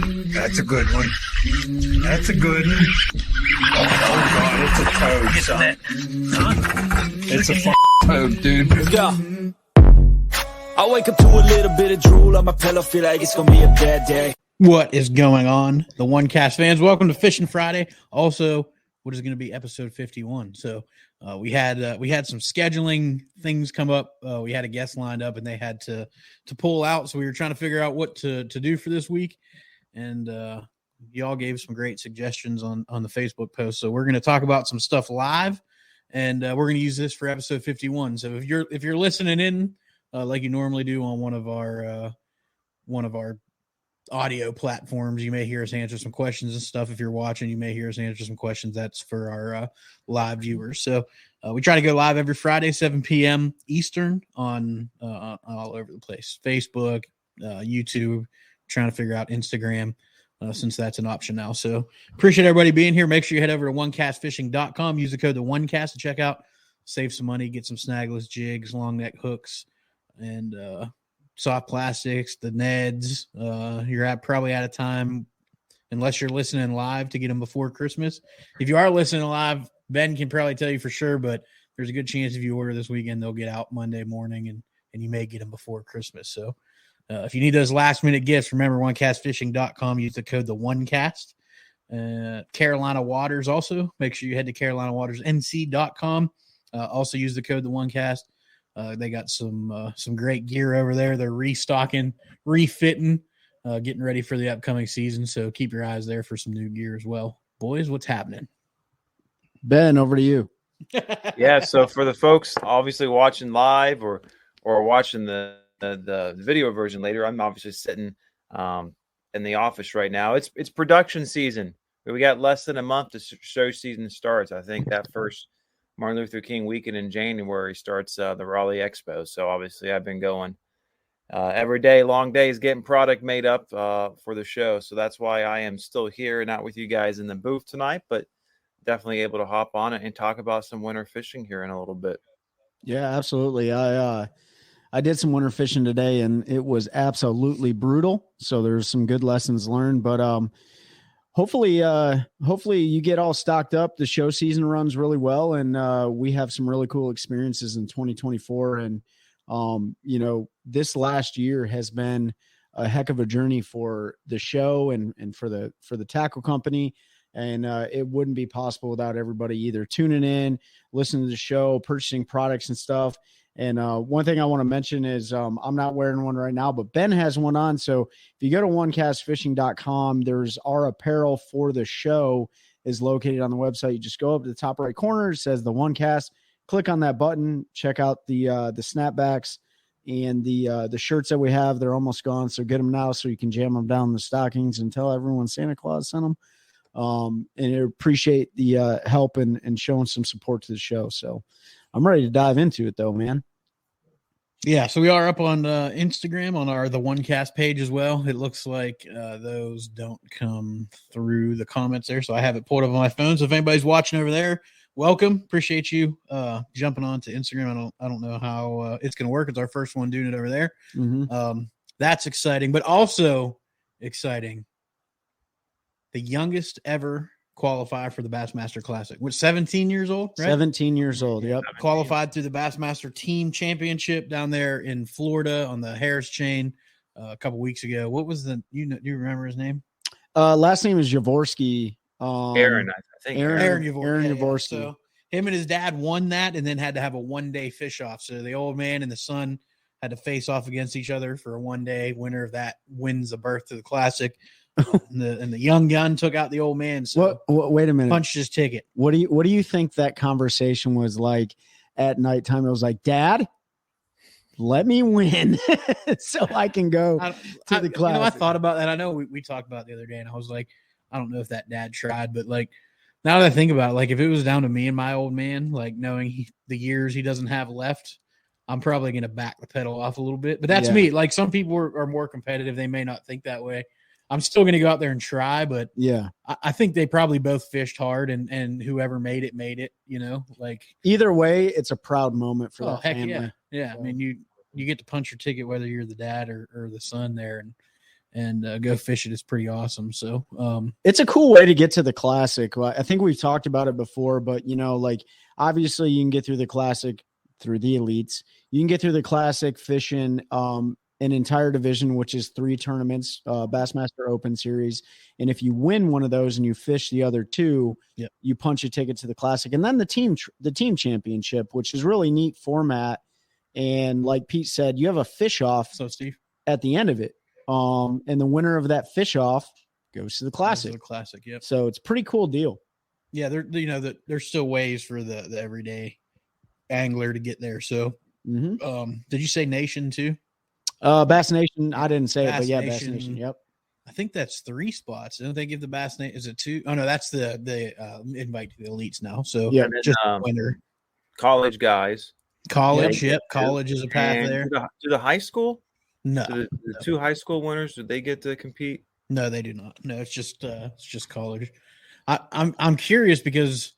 That's a good one. That's a good one. Oh, God, it's a toad, son. It's a toad, dude. Yeah. I wake up to a little bit of drool on my pillow, feel like it's going to be a bad day. What is going on, the OneCast fans? Welcome to Fishing Friday. Also, what is going to be episode 51. So we had some scheduling things come up. We had a guest lined up, and they had to pull out. So we were trying to figure out what to do for this week. And y'all gave some great suggestions on the Facebook post. So we're going to talk about some stuff live, and we're going to use this for episode 51. So if you're listening in like you normally do on one of our audio platforms, you may hear us answer some questions and stuff. If you're watching, you may hear us answer some questions. That's for our live viewers. So we try to go live every Friday, 7 p.m. Eastern on all over the place. Facebook, YouTube, trying to figure out Instagram since that's an option now. So appreciate everybody being here. Make sure you head over to OneCastFishing.com. Use the code TheOneCast to check out. Save some money, get some snagless jigs, long neck hooks, and soft plastics, the Neds. You're probably out of time unless you're listening live to get them before Christmas. If you are listening live, Ben can probably tell you for sure, but there's a good chance if you order this weekend, they'll get out Monday morning, and you may get them before Christmas. So if you need those last-minute gifts, remember OneCastFishing.com. Use the code TheOneCast. Carolina Waters also. Make sure you head to CarolinaWatersNC.com. Also use the code TheOneCast. They got some great gear over there. They're restocking, refitting, getting ready for the upcoming season. So keep your eyes there for some new gear as well. Boys, what's happening? Ben, over to you. Yeah, so for the folks obviously watching live or watching the video version later, I'm obviously sitting in the office right now. It's production season. We got less than a month to show season starts. I think that first Martin Luther King weekend in January starts the Raleigh Expo. So obviously I've been going every day, long days, getting product made up for the show. So that's why I am still here, not with you guys in the booth tonight, but definitely able to hop on it and talk about some winter fishing here in a little bit. Yeah, absolutely. I did some winter fishing today, and it was absolutely brutal. So there's some good lessons learned, but hopefully you get all stocked up. The show season runs really well, and we have some really cool experiences in 2024. And this last year has been a heck of a journey for the show and for the tackle company. And it wouldn't be possible without everybody either tuning in, listening to the show, purchasing products and stuff. And one thing I want to mention is I'm not wearing one right now, but Ben has one on. So if you go to OneCastFishing.com, there's our apparel for the show is located on the website. You just go up to the top right corner. It says the OneCast. Click on that button. Check out the snapbacks and the shirts that we have. They're almost gone, so get them now so you can jam them down in the stockings and tell everyone Santa Claus sent them. And I appreciate the help and showing some support to the show. So I'm ready to dive into it though, man. Yeah. So we are up on Instagram on the OneCast page as well. It looks like those don't come through the comments there. So I have it pulled up on my phone. So if anybody's watching over there, welcome. Appreciate you jumping on to Instagram. I don't know how it's going to work. It's our first one doing it over there. Mm-hmm. That's exciting, but also exciting. The youngest ever qualify for the Bassmaster Classic. Was 17 years old, right? 17 years old, yep. Qualified through the Bassmaster Team Championship down there in Florida on the Harris Chain a couple weeks ago. What was do you remember his name? Last name is Jaworski. Aaron, I think. Aaron Jaworski. So him and his dad won that and then had to have a one-day fish off. So the old man and the son had to face off against each other for a one-day. Winner of that wins a berth to the Classic. and the young gun took out the old man. So wait a minute. Punched his ticket. What do you think that conversation was like at nighttime? It was like, Dad, let me win so I can go to the class. I thought about that. I know we talked about it the other day, and I was like, I don't know if that dad tried, but like now that I think about it, like if it was down to me and my old man, like knowing the years he doesn't have left, I'm probably going to back the pedal off a little bit. But that's me. Like some people are more competitive. They may not think that way. I'm still going to go out there and try, but yeah, I think they probably both fished hard, and whoever made it, like either way, it's a proud moment for that heck family. Yeah. I mean, you get to punch your ticket, whether you're the dad or the son there. and go fish it. It's pretty awesome. So it's a cool way to get to the Classic. I think we've talked about it before, but like obviously you can get through the Classic through the elites. You can get through the Classic fishing an entire division, which is 3 tournaments, Bassmaster Open Series. And if you win one of those and you fish the other 2, you punch a ticket to the Classic. And then the team championship, which is really neat format. And like Pete said, you have a fish off Steve, at the end of it. And the winner of that fish off goes to the Classic. Yep. So it's a pretty cool deal. Yeah, there's still ways for the everyday angler to get there. So did you say Nation too? Bass Nation, I didn't say Bass it, but yeah, Nation, Bass Nation. Yep. I think that's 3 spots. Don't they give the Bass Nation? Is it 2? Oh no, that's the invite to the elites now. So yeah, just winner. College guys. College, college is a path and there. To the high school? No. The 2 high school winners, did they get to compete? No, they do not. No, it's just college. I'm curious because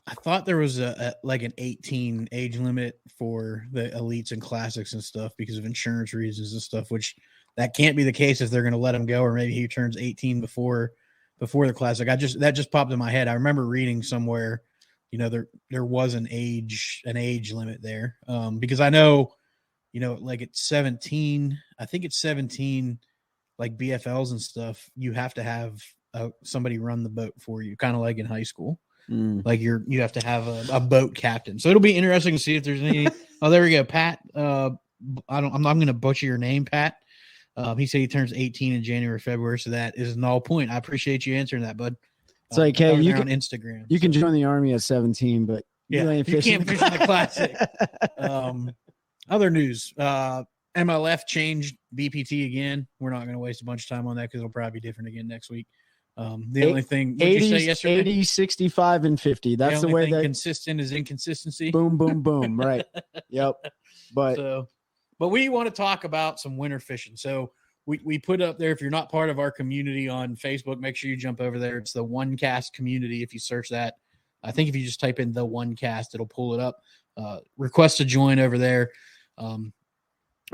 I thought there was like an 18 age limit for the elites and classics and stuff because of insurance reasons and stuff, which that can't be the case if they're going to let him go, or maybe he turns 18 before the classic. That just popped in my head. I remember reading somewhere, there was an age limit there, because I know, like at 17, I think it's 17, like BFLs and stuff, you have to have somebody run the boat for you, kind of like in high school. Like you have to have a boat captain. So it'll be interesting to see if there's any. Oh, there we go, Pat. I'm going to butcher your name, Pat. He said he turns 18 in January, February. So that is null point. I appreciate you answering that, bud. It's like, hey, you can on Instagram. You can join the Army at 17, but you you can't fish in the Classic. Other news: MLF changed BPT again. We're not going to waste a bunch of time on that because it'll probably be different again next week. The only thing, what did you say yesterday? 80, 65, and 50. That's the way that consistent is inconsistency. Boom, boom, boom. Right. Yep. But we want to talk about some winter fishing. So we put up there, if you're not part of our community on Facebook, make sure you jump over there. It's the OneCast community. If you search that, I think if you just type in the OneCast, it'll pull it up. Request to join over there.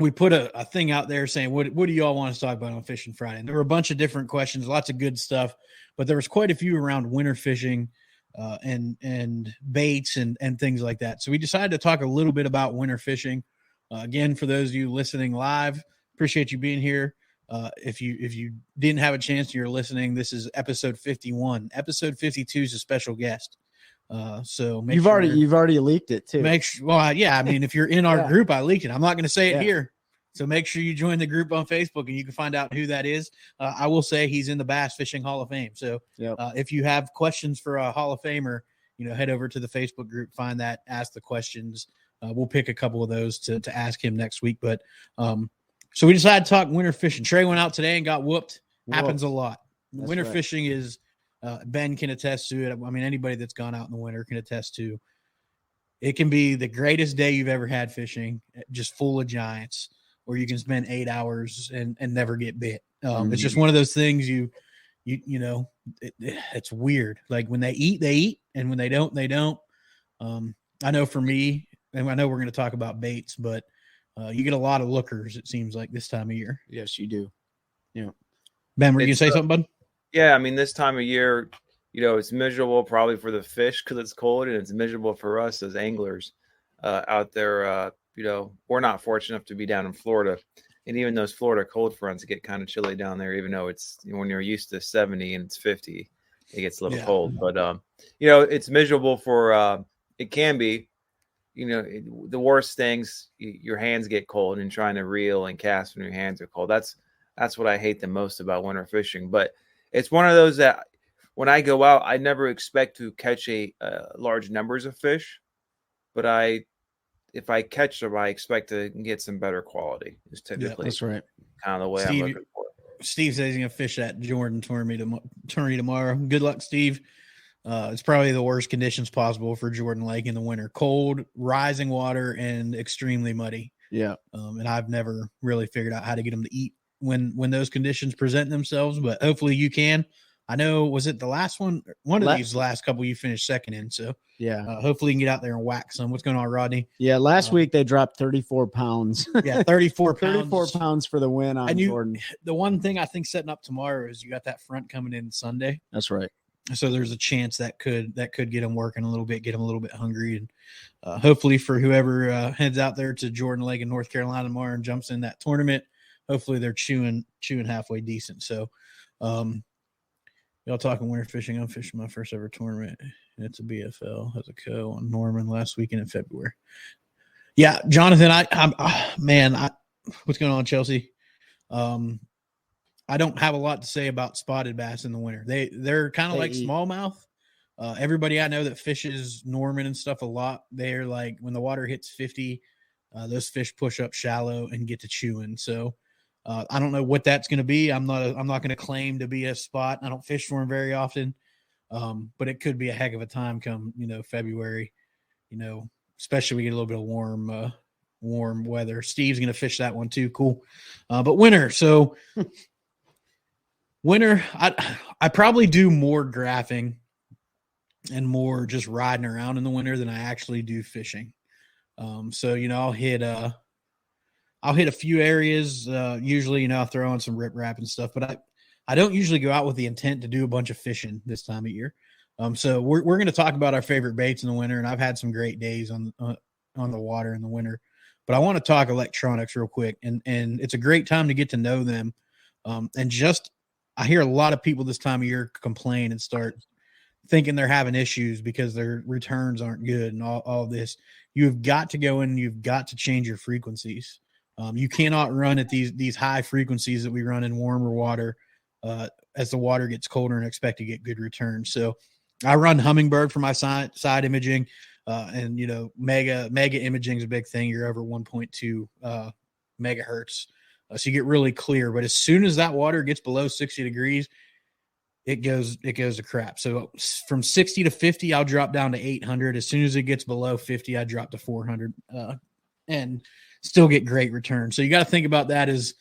We put a thing out there saying, what do you all want us to talk about on Fishing Friday? And there were a bunch of different questions, lots of good stuff, but there was quite a few around winter fishing and baits and things like that. So we decided to talk a little bit about winter fishing. Again, for those of you listening live, appreciate you being here. If you didn't have a chance and you're listening, this is episode 51. Episode 52 is a special guest. So you've already leaked it too. I mean, if you're in our group, I leaked it. I'm not going to say it here. So make sure you join the group on Facebook and you can find out who that is. I will say he's in the Bass Fishing Hall of Fame. So if you have questions for a Hall of Famer, head over to the Facebook group, find that, ask the questions. We'll pick a couple of those to ask him next week. But so we decided to talk winter fishing. Trey went out today and got whooped. Happens a lot. Winter fishing is Ben can attest to it. I mean, anybody that's gone out in the winter can attest to it. Can be the greatest day you've ever had fishing, just full of giants, or you can spend 8 hours and never get bit. It's just one of those things it's weird. Like when they eat, and when they don't, they don't. I know for me, and I know we're going to talk about baits, but you get a lot of lookers, it seems like, this time of year. Yes, you do. Yeah. Ben, were you going to say something, bud? Yeah, I mean, this time of year, it's miserable probably for the fish because it's cold, and it's miserable for us as anglers out there. We're not fortunate enough to be down in Florida, and even those Florida cold fronts get kind of chilly down there, even though it's when you're used to 70 and it's 50, it gets a little cold. But it's miserable for it can be. The worst things, your hands get cold and trying to reel and cast when your hands are cold. That's what I hate the most about winter fishing. But it's one of those that when I go out, I never expect to catch large numbers of fish, but if I catch them, I expect to get some better quality. Is typically that's right. Kind of the way I'm looking for it. Steve says he's going to fish that Jordan tourney tomorrow. Good luck, Steve. It's probably the worst conditions possible for Jordan Lake in the winter. Cold, rising water, and extremely muddy. Yeah. And I've never really figured out how to get them to eat when those conditions present themselves, but hopefully you can. I know, was it the last one? One of these last couple you finished second in. So yeah, hopefully you can get out there and whack some. What's going on, Rodney? Yeah, last week they dropped 34 pounds. Yeah, 34 pounds. 34 pounds for the win on Jordan. The one thing I think setting up tomorrow is you got that front coming in Sunday. That's right. So there's a chance that could get them working a little bit, get them a little bit hungry, and hopefully for whoever heads out there to Jordan Lake in North Carolina tomorrow and jumps in that tournament, hopefully they're chewing halfway decent. So, y'all talking winter fishing? I'm fishing my first ever tournament. It's a BFL as a co on Norman last weekend in February. Yeah, Jonathan, what's going on, Chelsea? I don't have a lot to say about spotted bass in the winter. They're kind of like smallmouth. Everybody I know that fishes Norman and stuff a lot, they're like when the water hits 50, those fish push up shallow and get to chewing. So I don't know what that's going to be. I'm not going to claim to be a spot. I don't fish for them very often, but it could be a heck of a time come February. Especially we get a little bit of warm weather. Steve's going to fish that one too. Cool, but winter. So. Winter, I probably do more graphing and more just riding around in the winter than I actually do fishing. So I'll hit a few areas. Usually, I'll throw on some riprap and stuff, but I don't usually go out with the intent to do a bunch of fishing this time of year. So we're going to talk about our favorite baits in the winter, and I've had some great days on the water in the winter. But I want to talk electronics real quick, and it's a great time to get to know them, I hear a lot of people this time of year complain and start thinking they're having issues because their returns aren't good and all this. You've got to go in and you've got to change your frequencies. You cannot run at these high frequencies that we run in warmer water as the water gets colder and expect to get good returns. So I run Hummingbird for my side imaging, and mega imaging is a big thing. You're over 1.2 megahertz. So you get really clear, but as soon as that water gets below 60 degrees, it goes to crap. So from 60 to 50, I'll drop down to 800. As soon as it gets below 50, I drop to 400 and still get great return. So you got to think about that as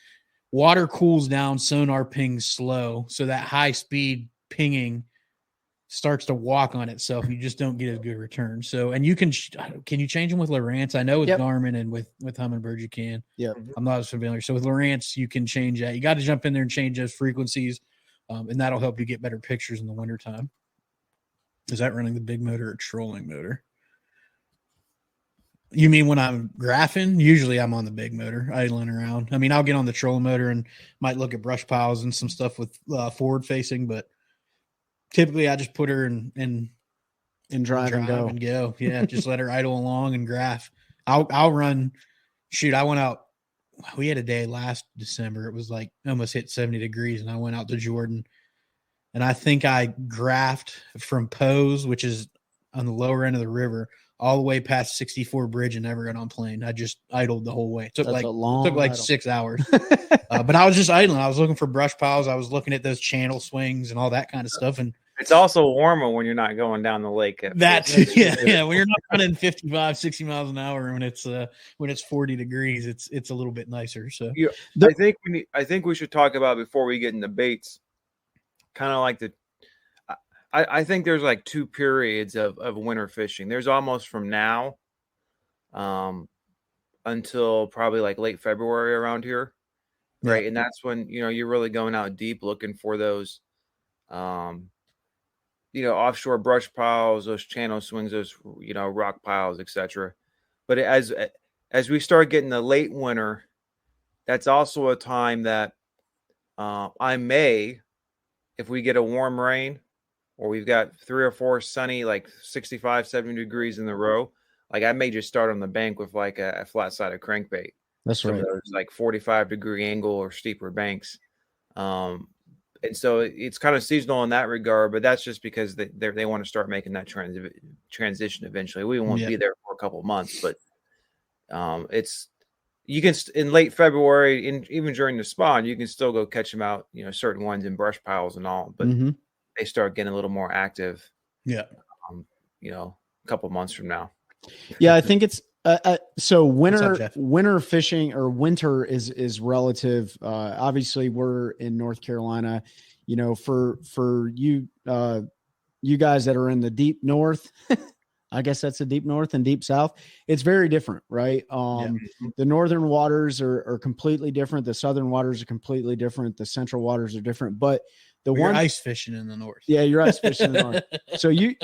water cools down, sonar pings slow. So that high speed pinging starts to walk on itself. You just don't get as good return. So, and you can you change them with Lowrance? I know with Garmin and with Humminbird you can. Yeah, I'm not as familiar. So with Lowrance, you can change that. You got to jump in there and change those frequencies, and that'll help you get better pictures in the wintertime. Is that running the big motor or trolling motor? You mean when I'm graphing? Usually I'm on the big motor, idling around. I mean, I'll get on the trolling motor and might look at brush piles and some stuff with forward facing, but typically I just put her in drive and go. Yeah, just let her idle along and graph. I'll run. Shoot, I went out. We had a day last December. It was like almost hit 70 degrees, and I went out to Jordan, and I think I graphed from Pose, which is on the lower end of the river, all the way past 64 Bridge and never got on plane. I just idled the whole way. It took like 6 hours. But I was just idling. I was looking for brush piles. I was looking at those channel swings and all that kind of stuff. And it's also warmer when you're not going down the lake. That's yeah. When you're not running 55, 60 miles an hour, when it's 40 degrees, it's a little bit nicer. So I think we should talk about before we get into baits, kind of like I think there's like two periods of winter fishing. There's almost from now until probably like late February around here. Right. And that's when, you're really going out deep looking for those, offshore brush piles, those channel swings, those, rock piles, etc. But as we start getting the late winter, that's also a time that I may, if we get a warm rain or we've got 3 or 4 sunny, like 65, 70 degrees in the row, like I may just start on the bank with like a flat sided crankbait. That's right. Those like 45-degree angle or steeper banks. And so it's kind of seasonal in that regard, but that's just because they want to start making that transition eventually. We won't be there for a couple of months, but you can in late February, even during the spawn, you can still go catch them out, certain ones in brush piles and all, but they start getting a little more active. Yeah. A couple of months from now. Yeah. I think it's, so winter fishing or winter is relative. Obviously we're in North Carolina. you know, for you, you guys that are in the deep north, I guess that's the deep north and deep south. It's very different, right? The northern waters are completely different. The southern waters are completely different. The central waters are different. But you're ice fishing in the north. Yeah, you're ice fishing in the north. So you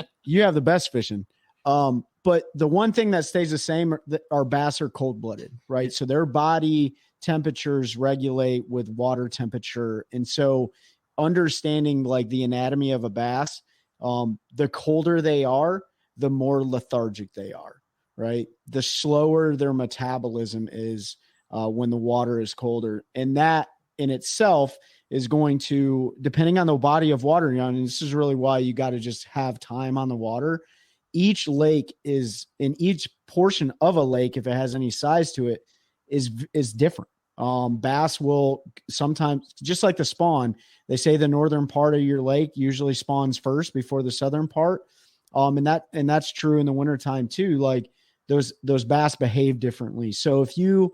have the best fishing. But the one thing that stays the same are bass are cold-blooded, right? So their body temperatures regulate with water temperature. And so understanding like the anatomy of a bass, the colder they are, the more lethargic they are, right? The slower their metabolism is when the water is colder. And that in itself is going to, depending on the body of water you're on, and this is really why you got to just have time on the water. Each lake is, in each portion of a lake, if it has any size to it, is different. Bass will sometimes, just like the spawn, they say the northern part of your lake usually spawns first before the southern part. And that's true in the wintertime too. Like those bass behave differently. So if you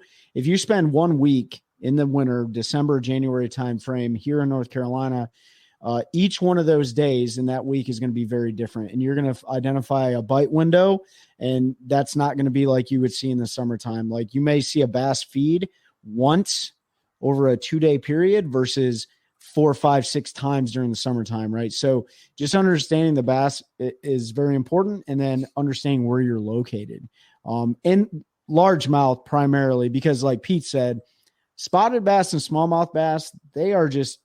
spend 1 week in the winter, December, January timeframe here in North Carolina, each one of those days in that week is going to be very different. And you're going to identify a bite window, and that's not going to be like you would see in the summertime. Like you may see a bass feed once over a 2-day period versus 4, 5, 6 times during the summertime, right? So just understanding the bass is very important, and then understanding where you're located. And largemouth primarily, because like Pete said, spotted bass and smallmouth bass, they are just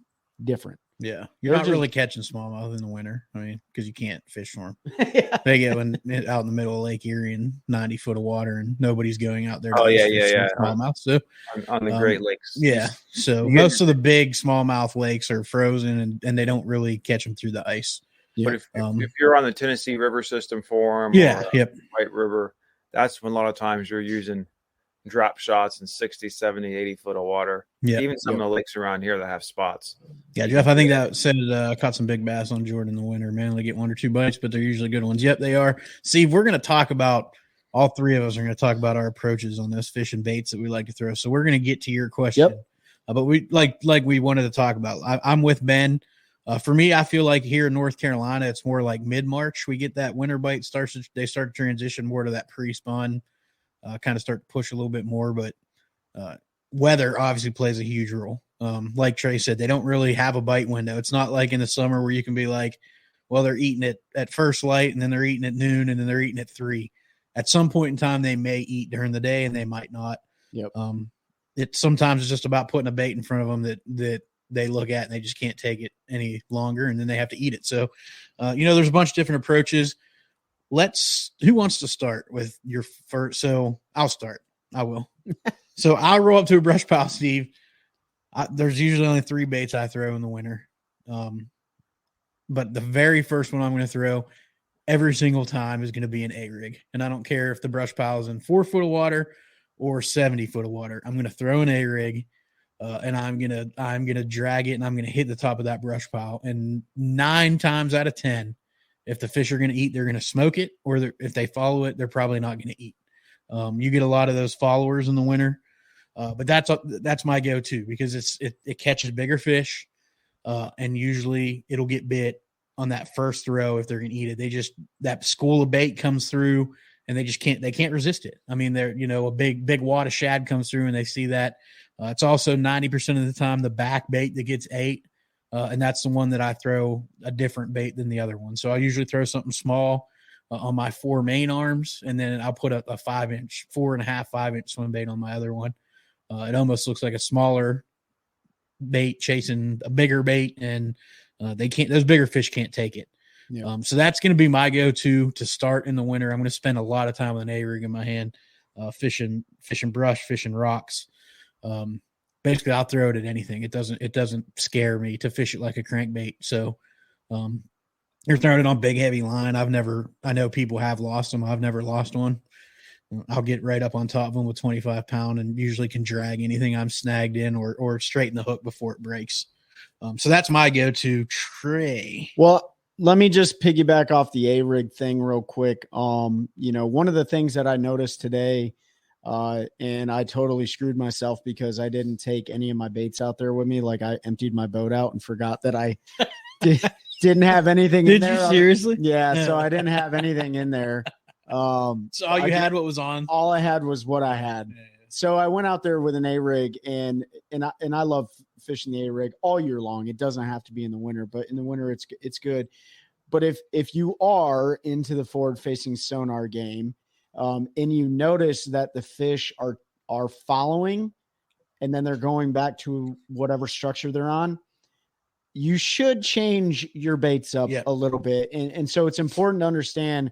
different. Yeah. You're not really catching smallmouth in the winter. I mean, because you can't fish for them. Yeah. They get out in the middle of Lake Erie in 90 foot of water, and nobody's going out there. Smallmouth. So on the Great Lakes. Yeah. So most of the big smallmouth lakes are frozen, and they don't really catch them through the ice. But if you're on the Tennessee River system for them, White River, that's when a lot of times you're using drop shots in 60, 70, 80 foot of water. Yeah. Even some of the lakes around here that have spots. Yeah, Jeff, I think that said caught some big bass on Jordan in the winter, man. They get 1 or 2 bites, but they're usually good ones. Yep, they are. Steve, we're going to talk about, all three of us are going to talk about our approaches on this fishing baits that we like to throw. So we're going to get to your question. Yep. But we like we wanted to talk about. I'm with Ben. For me, I feel like here in North Carolina, it's more like mid-March. We get that winter bite they start to transition more to that pre-spawn. Kind of start to push a little bit more, but weather obviously plays a huge role. Like Trey said, they don't really have a bite window. It's not like in the summer where you can be like, well, they're eating it at first light, and then they're eating at noon, and then they're eating at 3. At some point in time, they may eat during the day, and they might not. Yep. Sometimes it's just about putting a bait in front of them that they look at, and they just can't take it any longer, and then they have to eat it. So, there's a bunch of different approaches. Who wants to start with your first? So I'll start. I will. So I'll roll up to a brush pile, Steve. There's usually only 3 baits I throw in the winter. But the very first one I'm going to throw every single time is going to be an A-rig. And I don't care if the brush pile is in 4 foot of water or 70 foot of water. I'm going to throw an A-rig and I'm going to drag it, and I'm going to hit the top of that brush pile. And 9 times out of 10, if the fish are going to eat, they're going to smoke it, or if they follow it, they're probably not going to eat. You get a lot of those followers in the winter, but that's my go-to because it catches bigger fish, and usually it'll get bit on that first throw if they're going to eat it. That school of bait comes through, and they can't resist it. I mean, they're a big wad of shad comes through, and they see that. It's also 90% of the time the back bait that gets ate. And that's the one that I throw a different bait than the other one. So I usually throw something small on my 4 main arms, and then I'll put a 5-inch, 4.5, 5-inch swim bait on my other one. It almost looks like a smaller bait chasing a bigger bait, and those bigger fish can't take it. Yeah. So that's going to be my go-to to start in the winter. I'm going to spend a lot of time with an A-rig in my hand, fishing brush, fishing rocks. Basically, I'll throw it at anything. It doesn't scare me to fish it like a crankbait. So you're throwing it on big, heavy line. I know people have lost them. I've never lost one. I'll get right up on top of them with 25-pound and usually can drag anything I'm snagged in or straighten the hook before it breaks. So that's my go-to. Trey. Well, let me just piggyback off the A-rig thing real quick. One of the things that I noticed today, And I totally screwed myself because I didn't take any of my baits out there with me. Like I emptied my boat out and forgot that I didn't have anything in there. Did you seriously? Yeah. So I didn't have anything in there. So all you had what was on? All I had was what I had. Yeah. So I went out there with an A-rig and I love fishing the A-rig all year long. It doesn't have to be in the winter, but in the winter it's good. But if you are into the forward-facing sonar game, and you notice that the fish are following, and then they're going back to whatever structure they're on, you should change your baits up a little bit. And so it's important to understand,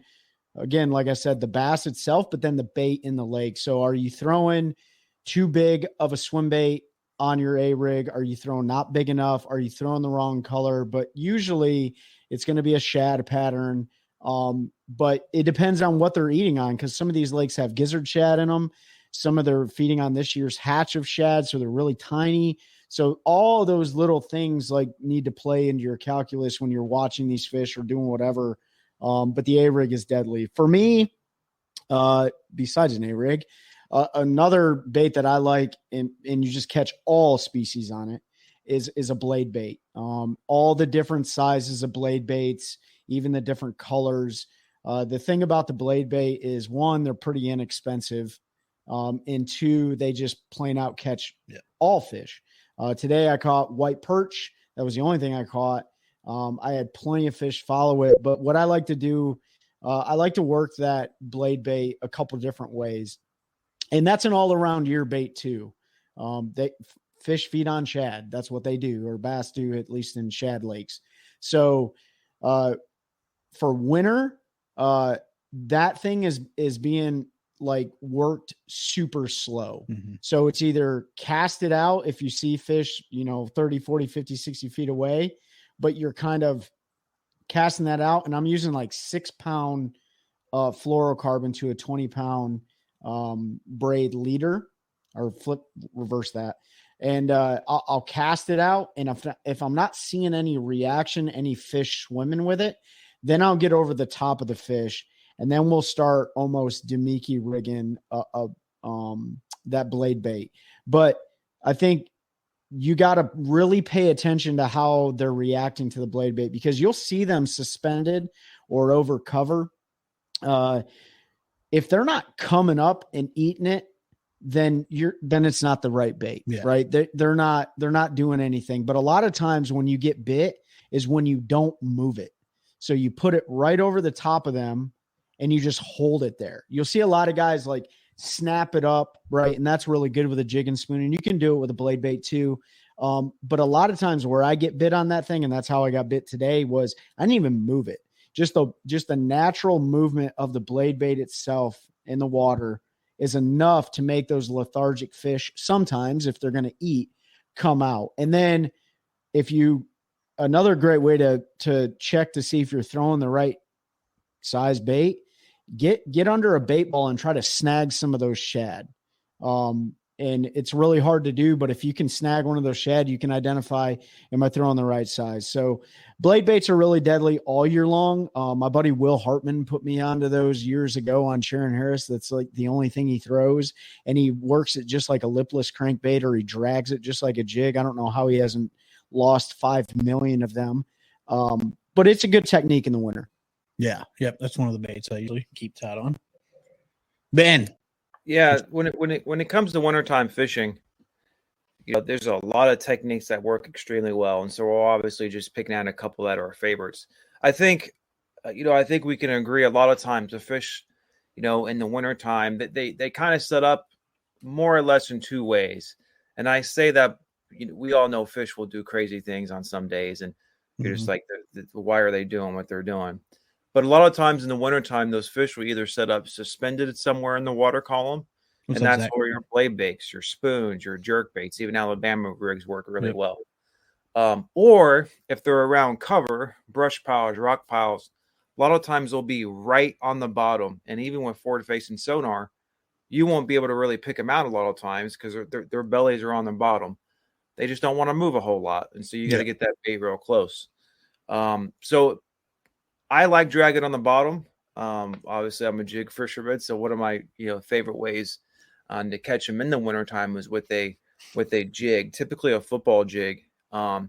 again, like I said, the bass itself, but then the bait in the lake. So are you throwing too big of a swim bait on your A-rig? Are you throwing not big enough? Are you throwing the wrong color? But usually it's going to be a shad pattern. But it depends on what they're eating on, because some of these lakes have gizzard shad in them. Some of them are feeding on this year's hatch of shad, so they're really tiny. So all those little things like need to play into your calculus when you're watching these fish or doing whatever. But the A-rig is deadly. For me, besides an A-rig, another bait that I like, and you just catch all species on it, is a blade bait. All the different sizes of blade baits, even the different colors. The thing about the blade bait is, one, they're pretty inexpensive. And two, they just plain out catch all fish. Today I caught white perch. That was the only thing I caught. I had plenty of fish follow it, but what I like to do, I like to work that blade bait a couple different ways. And that's an all around year bait too. Fish feed on shad. That's what they do, or bass do, at least in shad lakes. So, for winter, that thing is being like worked super slow. Mm-hmm. So it's either cast it out if you see fish, 30, 40, 50, 60 feet away, but you're kind of casting that out. And I'm using like 6 pound fluorocarbon to a 20 pound braid leader, or reverse that. And I'll cast it out. And if I'm not seeing any reaction, any fish swimming with it, then I'll get over the top of the fish. And then we'll start almost Demiki rigging that blade bait. But I think you got to really pay attention to how they're reacting to the blade bait, because you'll see them suspended or over cover. If they're not coming up and eating it, then it's not the right bait, right? They're not doing anything. But a lot of times when you get bit is when you don't move it. So you put it right over the top of them and you just hold it there. You'll see a lot of guys like snap it up, right? And that's really good with a jig and spoon. And you can do it with a blade bait too. But a lot of times where I get bit on that thing, and that's how I got bit today, was I didn't even move it. Just the natural movement of the blade bait itself in the water is enough to make those lethargic fish, sometimes if they're going to eat, come out. And then another great way to check to see if you're throwing the right size bait, get under a bait ball and try to snag some of those shad. And it's really hard to do, but if you can snag one of those shad, you can identify, am I throwing the right size? So blade baits are really deadly all year long. My buddy Will Hartman put me onto those years ago on Sharon Harris. That's like the only thing he throws, and he works it just like a lipless crankbait, or he drags it just like a jig. I don't know how he hasn't lost 5 million of them. But it's a good technique in the winter. Yeah. Yep. That's one of the baits I usually keep tied on. Ben. Yeah. When it comes to wintertime fishing, there's a lot of techniques that work extremely well. And so we're obviously just picking out a couple that are our favorites. I think we can agree a lot of times the fish, in the wintertime, that they kind of set up more or less in two ways. And I say that, we all know fish will do crazy things on some days, and you're just like, why are they doing what they're doing? But a lot of times in the wintertime, those fish will either set up suspended somewhere in the water column, and that's where your blade baits, your spoons, your jerk baits, even Alabama rigs work really well. Or if they're around cover, brush piles, rock piles, a lot of times they'll be right on the bottom. And even with forward-facing sonar, you won't be able to really pick them out a lot of times because their bellies are on the bottom. They just don't want to move a whole lot. And so you got to get that bait real close. So I like dragging on the bottom. Obviously I'm a jig fisherman. So one of my, favorite ways to catch them in the wintertime is with a jig, typically a football jig. I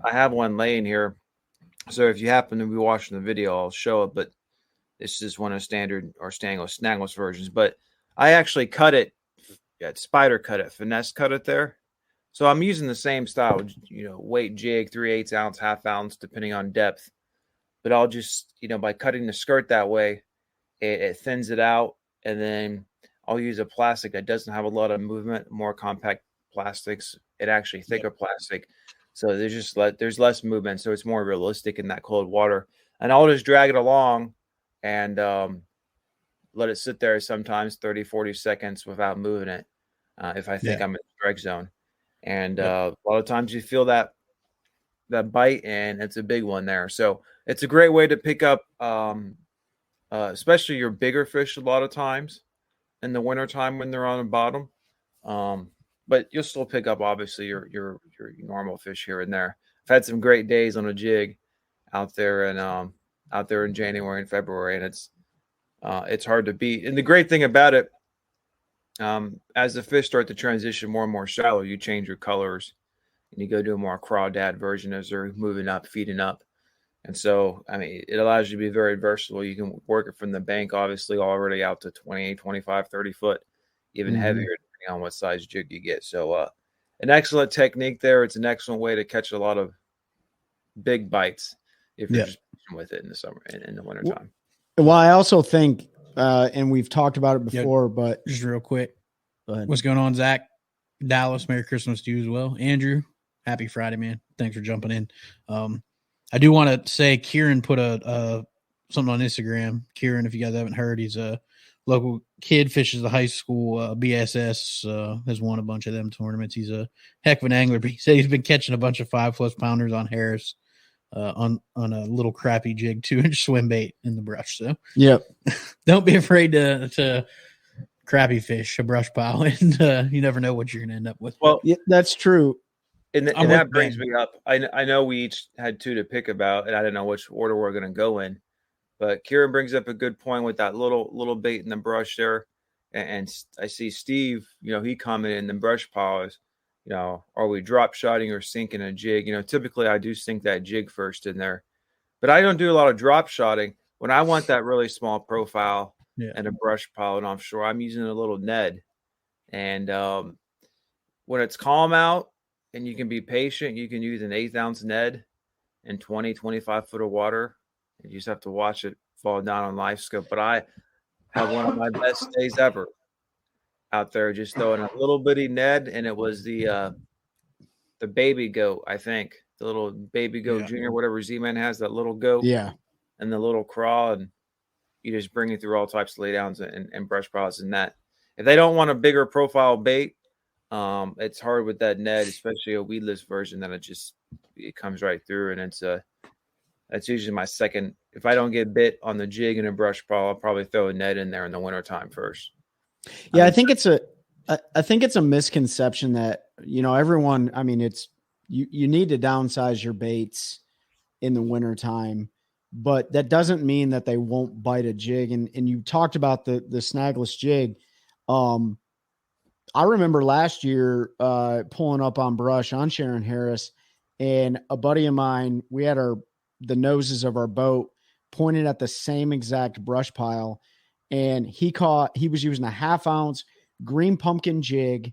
have one laying here, so if you happen to be watching the video, I'll show it. But this is one of standard or snagless versions. But I actually cut it, spider cut it, finesse cut it there. So I'm using the same style, weight jig, 3/8 ounce, half ounce, depending on depth. But I'll just, by cutting the skirt that way, it thins it out, and then I'll use a plastic that doesn't have a lot of movement, more compact plastics. It actually thicker plastic, so there's less movement, so it's more realistic in that cold water. And I'll just drag it along and let it sit there sometimes 30, 40 seconds without moving it if I think I'm in the strike zone. And a lot of times you feel that bite, and it's a big one there. So it's a great way to pick up especially your bigger fish a lot of times in the wintertime when they're on the bottom. But you'll still pick up, obviously, your normal fish here and there. I've had some great days on a jig out there in January and February, and it's hard to beat. And the great thing about it, as the fish start to transition more and more shallow, you change your colors and you go to a more crawdad version as they're moving up, feeding up. And so, it allows you to be very versatile. You can work it from the bank, obviously, already out to 20, 25, 30 foot, even heavier, depending on what size jig you get. So, an excellent technique there. It's an excellent way to catch a lot of big bites if you're just fishing with it in the summer and in the wintertime. Well, I also think, and we've talked about it before, but just real quick, go ahead. What's going on, Zach? Dallas, Merry Christmas to you as well. Andrew, happy Friday, man. Thanks for jumping in. I do want to say Kieran put something on Instagram. Kieran, if you guys haven't heard, he's a local kid, fishes the high school BSS, has won a bunch of them tournaments. He's a heck of an angler, but he said he's been catching a bunch of 5+ pounders on Harris on a little crappy jig, 2-inch swim bait in the brush. So don't be afraid to crappy fish a brush pile, and you never know what you're going to end up with. Well, that's true. And that brings me up. I know we each had two to pick about, and I don't know which order we're going to go in. But Kieran brings up a good point with that little bait in the brush there. And I see Steve, he commented in the brush piles, are we drop shotting or sinking a jig? Typically I do sink that jig first in there. But I don't do a lot of drop shotting. When I want that really small profile and a brush pile and offshore, I'm using a little Ned. And when it's calm out, and you can be patient, you can use an 1/8 ounce Ned in 20, 25 foot of water. You just have to watch it fall down on live scope. But I had one of my best days ever out there, just throwing a little bitty Ned, and it was the baby goat, I think. The little baby goat junior, whatever Z-Man has, that little goat. Yeah. And the little craw, and you just bring it through all types of laydowns and brush piles and that. If they don't want a bigger profile bait, it's hard with that Ned, especially a weedless version, that it comes right through, and that's usually my second. If I don't get bit on the jig and a brush pile, I'll probably throw a Ned in there in the wintertime first. Yeah, I think it's a misconception that, everyone, it's you need to downsize your baits in the wintertime, but that doesn't mean that they won't bite a jig. And you talked about the snagless jig. I remember last year pulling up on brush on Sharon Harris, and a buddy of mine, we had the noses of our boat pointed at the same exact brush pile, and he was using a 1/2 ounce green pumpkin jig,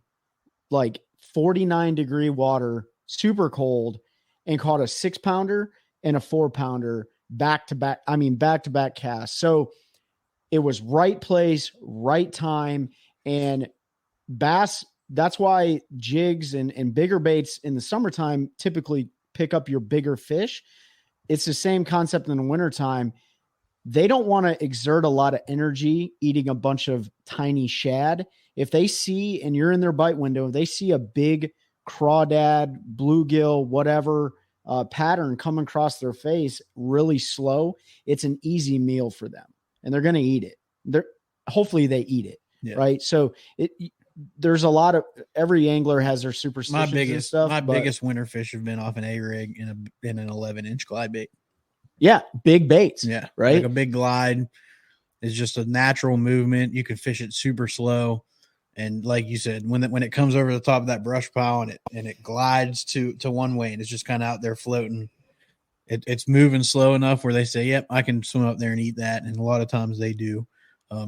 like 49-degree water, super cold, and caught a 6-pounder and a 4-pounder back to back cast. So it was right place, right time, and bass. That's why jigs and bigger baits in the summertime typically pick up your bigger fish. It's the same concept in the wintertime. They don't want to exert a lot of energy eating a bunch of tiny shad. If they see, and you're in their bite window, they see a big crawdad, bluegill, whatever pattern come across their face really slow, it's an easy meal for them, and they're going to eat it. Hopefully they eat it, right? So there's a lot of, every angler has their superstitions and stuff. My biggest winter fish have been off an A-rig in an 11-inch glide bait. Yeah, big baits. Yeah, right. Like a big glide is just a natural movement. You can fish it super slow, And like you said, when it comes over the top of that brush pile and it glides to one way and it's just kind of out there floating, it's moving slow enough where they say, "Yep, I can swim up there and eat that." And a lot of times they do.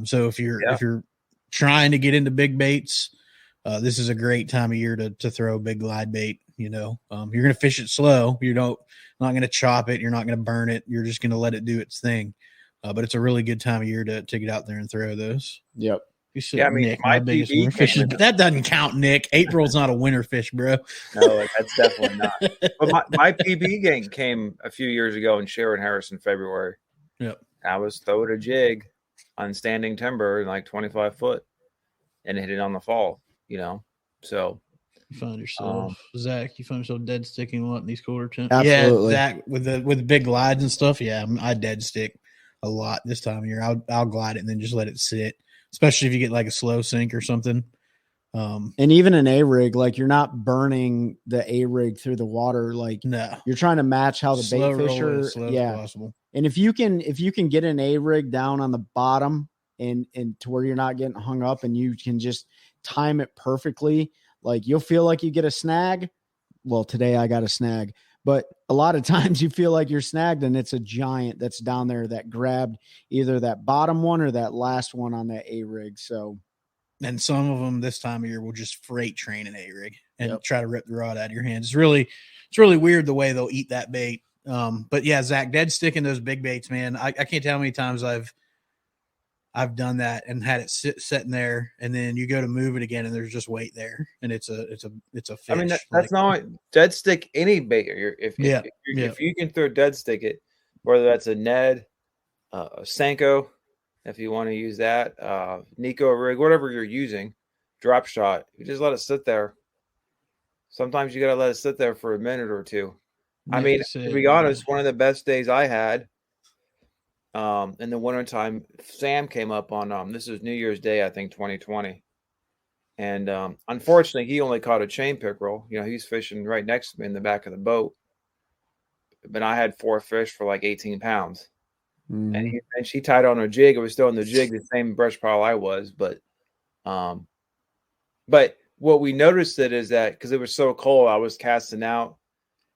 So if you're trying to get into big baits, this is a great time of year to throw a big glide bait. You're going to fish it slow. Not going to chop it. You're not going to burn it. You're just going to let it do its thing. But it's a really good time of year to get out there and throw those. Yep. Yeah, I mean, Nick, my biggest winter fish, but that doesn't count, Nick. April's not a winter fish, bro. No, that's definitely not. But my PB game came a few years ago in Sharon Harris in February. Yep. I was throwing a jig on standing timber, like 25 foot, and hit it on the fall, So you find yourself, Zach, dead sticking a lot in these colder temps. Absolutely. Yeah, Zach, with the big glides and stuff, yeah, I dead stick a lot this time of year. I'll glide it and then just let it sit. Especially if you get like a slow sink or something. And even an A-rig, like you're not burning the A-rig through the water. Like no, you're trying to match how the bait fisher. As possible. And if you can get an A-rig down on the bottom and to where you're not getting hung up and you can just time it perfectly, like you'll feel like you get a snag. Well, today I got a snag. But a lot of times you feel like you're snagged and it's a giant that's down there that grabbed either that bottom one or that last one on that A-rig. So, and some of them this time of year will just freight train an A-rig and try to rip the rod out of your hands. It's really weird the way they'll eat that bait. But yeah, Zach, dead sticking those big baits, man. I can't tell how many times I've done that and had it sitting there, and then you go to move it again, and there's just weight there, and it's a fish. I mean, that's not dead stick any bait. If you can throw dead stick it, whether that's a Ned, a Senko, if you want to use that, Nico rig, whatever you're using, drop shot, you just let it sit there. Sometimes you got to let it sit there for a minute or two. I mean, to be honest, one of the best days I had. In the wintertime, Sam came up on this was New Year's Day, I think 2020. And unfortunately, he only caught a chain pickerel. He's fishing right next to me in the back of the boat. But I had 4 fish for like 18 pounds. Mm-hmm. And she tied on her jig. It was still on the jig, the same brush pile I was. But what we noticed is that because it was so cold, I was casting out.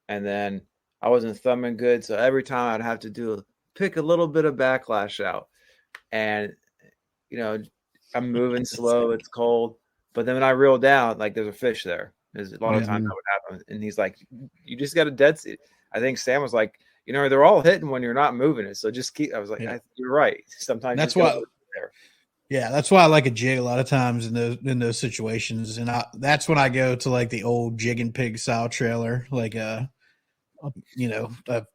And then I wasn't thumbing good. So every time I'd have to pick a little bit of backlash out, and I'm moving slow. It's cold, but then when I reel down, like there's a fish there. There's a lot of times that would happen, and he's like, "You just got a dead sit." I think Sam was like, "They're all hitting when you're not moving it, so just keep." I was like, "You're right." Sometimes that's why. Yeah, that's why I like a jig a lot of times in those situations, and that's when I go to like the old jig and pig style trailer, like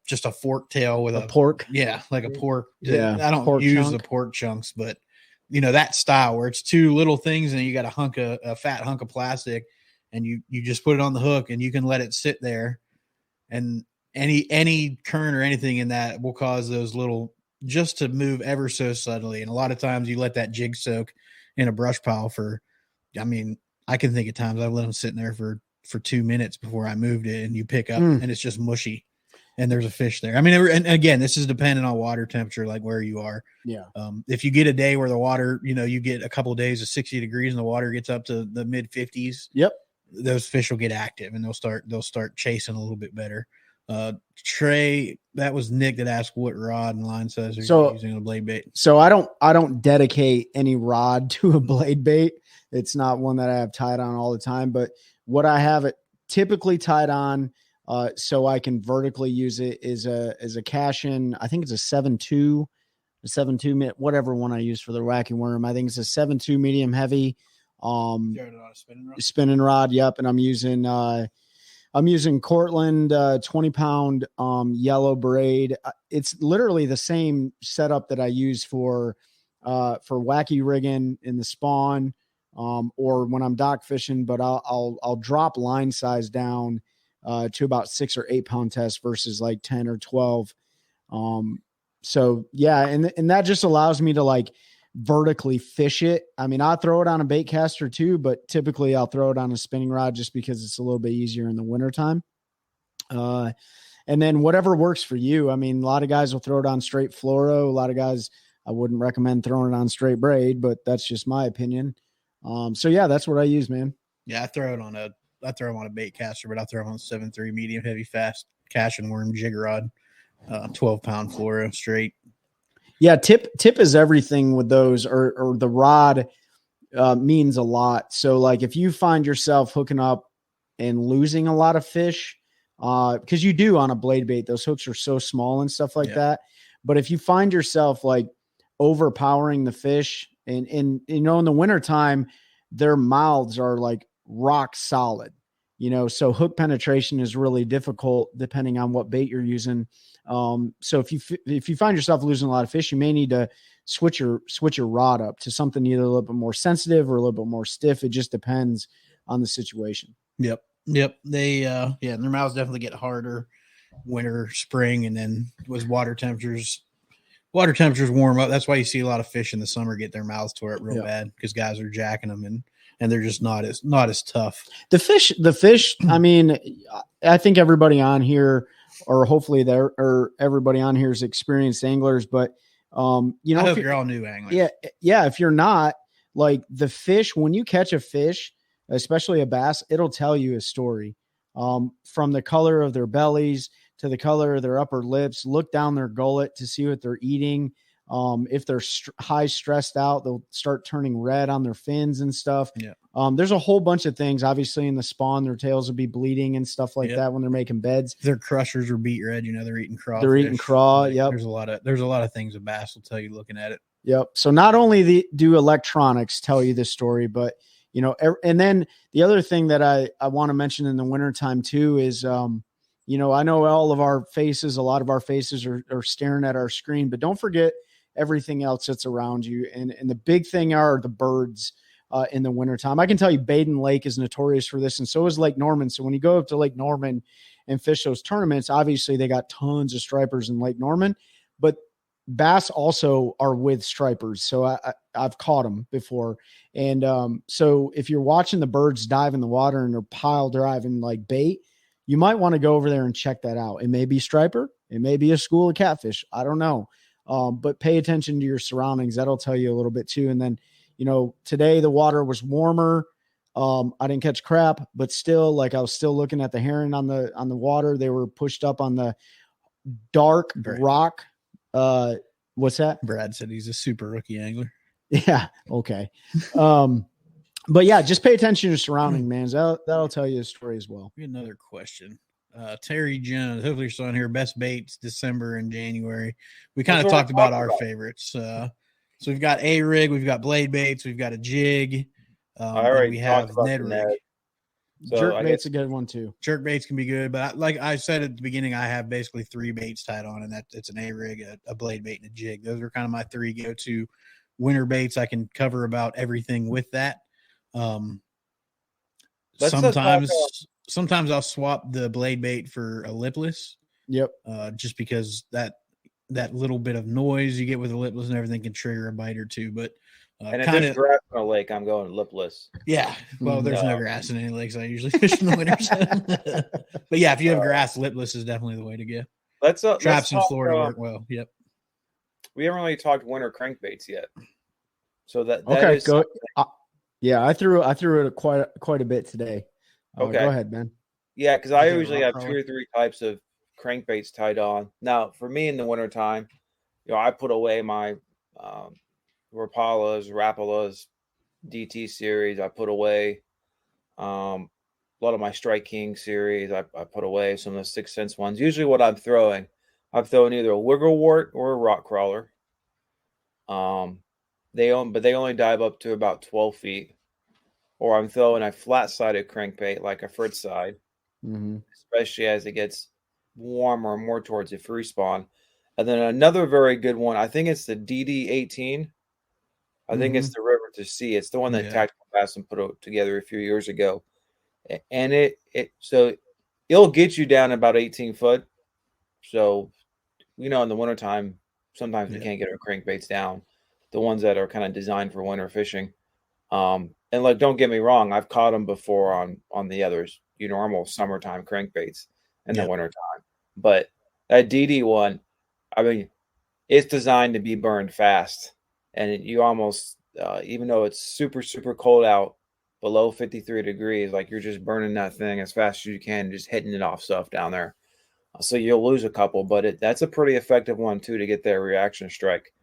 just a fork tail with a pork. Yeah, like a pork. Yeah, I don't use the pork chunks, but that style where it's 2 little things and you got a fat hunk of plastic, and you just put it on the hook and you can let it sit there, and any current or anything in that will cause those little just to move ever so subtly. And a lot of times you let that jig soak in a brush pile I can think of times I've let them sit in there for 2 minutes before I moved it, and you pick up and it's just mushy and there's a fish there. I mean, and again, this is dependent on water temperature, like where you are. Yeah. If you get a day where the water, you get a couple of days of 60 degrees and the water gets up to the mid 50s. Yep. Those fish will get active and they'll start chasing a little bit better. Trey, that was Nick that asked what rod and line size are you using a blade bait. So I don't dedicate any rod to a blade bait. It's not one that I have tied on all the time, but what I have it typically tied on so I can vertically use it is a cash-in. I think it's a 7.2, whatever one I use for the wacky worm. I think it's a 7.2 medium heavy spinning rod. Yep, and I'm using Cortland 20-pound yellow braid. It's literally the same setup that I use for wacky rigging in the spawn. Or when I'm dock fishing, but I'll drop line size down to about 6 or 8 pound test versus like 10 or 12. So yeah, and that just allows me to like vertically fish it. I mean, I'll throw it on a bait caster too, but typically I'll throw it on a spinning rod just because it's a little bit easier in the wintertime. And then whatever works for you. I mean, a lot of guys will throw it on straight fluoro. A lot of guys, I wouldn't recommend throwing it on straight braid, but that's just my opinion. So yeah, that's what I use, man. Yeah, I throw them on a bait caster, but I throw them on 7.3 medium heavy fast cash and worm jig rod, 12-pound fluoro straight. Yeah, tip is everything with those, or the rod means a lot. So like if you find yourself hooking up and losing a lot of fish, because you do on a blade bait, those hooks are so small and stuff like that. But if you find yourself like overpowering the fish, and in the wintertime, their mouths are like rock solid, so hook penetration is really difficult depending on what bait you're using. So if you find yourself losing a lot of fish, you may need to switch your rod up to something either a little bit more sensitive or a little bit more stiff. It just depends on the situation. Yep. They their mouths definitely get harder winter, spring, and then with water temperatures warm up. That's why you see a lot of fish in the summer get their mouths tore up real bad, because guys are jacking them and they're just not as tough. The fish. I mean, I think everybody on here, or hopefully everybody on here is experienced anglers, but I hope you're all new anglers. Yeah. If you're not, like, the fish, when you catch a fish, especially a bass, it'll tell you a story. From the color of their bellies to the color of their upper lips, look down their gullet to see what they're eating. If they're high stressed out, they'll start turning red on their fins and stuff. Yeah. There's a whole bunch of things. Obviously, in the spawn, their tails will be bleeding and stuff like that when they're making beds. Their crushers are beat red. They're eating crawfish. They're eating craw. Yep. There's a lot of things a bass will tell you looking at it. Yep. So not only do electronics tell you this story, but and then the other thing that I want to mention in the wintertime too is, I know a lot of our faces are staring at our screen, but don't forget everything else that's around you. And the big thing are the birds in the wintertime. I can tell you Baden Lake is notorious for this, and so is Lake Norman. So when you go up to Lake Norman and fish those tournaments, obviously they got tons of stripers in Lake Norman, but bass also are with stripers. So I've caught them before. And so if you're watching the birds dive in the water and they're pile driving like bait, you might want to go over there and check that out. It may be striper. It may be a school of catfish. I don't know. But pay attention to your surroundings. That'll tell you a little bit too. And then, today the water was warmer. I didn't catch crap, but still, like, I was still looking at the herring on the water. They were pushed up on the dark rock. What's that? Brad said he's a super rookie angler. Yeah. Okay. But yeah, just pay attention to your surrounding, man. That'll tell you a story as well. Another question. Terry Jones, hopefully you're still on here. Best baits December and January. We kind of talked about our favorites. So we've got a rig, we've got blade baits, we've got a jig. We have Ned rig. So jerk bait's a good one too. Jerk baits can be good, but like I said at the beginning, I have basically 3 baits tied on, and it's an A rig, a blade bait, and a jig. Those are kind of my 3 go-to winter baits. I can cover about everything with that. Sometimes I'll swap the blade bait for a lipless. Yep. Just because that little bit of noise you get with a lipless and everything can trigger a bite or two, but. And if there's grass in a lake, I'm going lipless. Yeah. Well, there's no grass in any lakes I usually fish in the winters. But yeah, if you have grass, lipless is definitely the way to go. Traps in Florida work well. Yep. We haven't really talked winter crankbaits yet. So that okay, is go. Yeah, I threw it quite a bit today. Okay. Go ahead, man. Yeah, because I usually have 2 or 3 types of crankbaits tied on. Now, for me in the wintertime, I put away my Rapalas, DT series. I put away a lot of my Strike King series. I put away some of the 6th Sense ones. Usually what I'm throwing either a wigglewort or a rock crawler. They only dive up to about 12 feet. Or I'm throwing a flat-sided crankbait like a Fritz side, especially as it gets warmer and more towards the free spawn. And then another very good one, I think it's the DD18. I think it's the River to Sea. It's the one that Tactical Bassman put together a few years ago. And it'll get you down about 18 foot. So, in the wintertime, sometimes we can't get our crankbaits down. The ones that are kind of designed for winter fishing. And like, don't get me wrong, I've caught them before on the others, your normal summertime crankbaits in the wintertime. But that DD one, I mean, it's designed to be burned fast. And you almost, even though it's super, super cold out, below 53 degrees, like you're just burning that thing as fast as you can, just hitting it off stuff down there. So you'll lose a couple, but that's a pretty effective one too to get their reaction strike.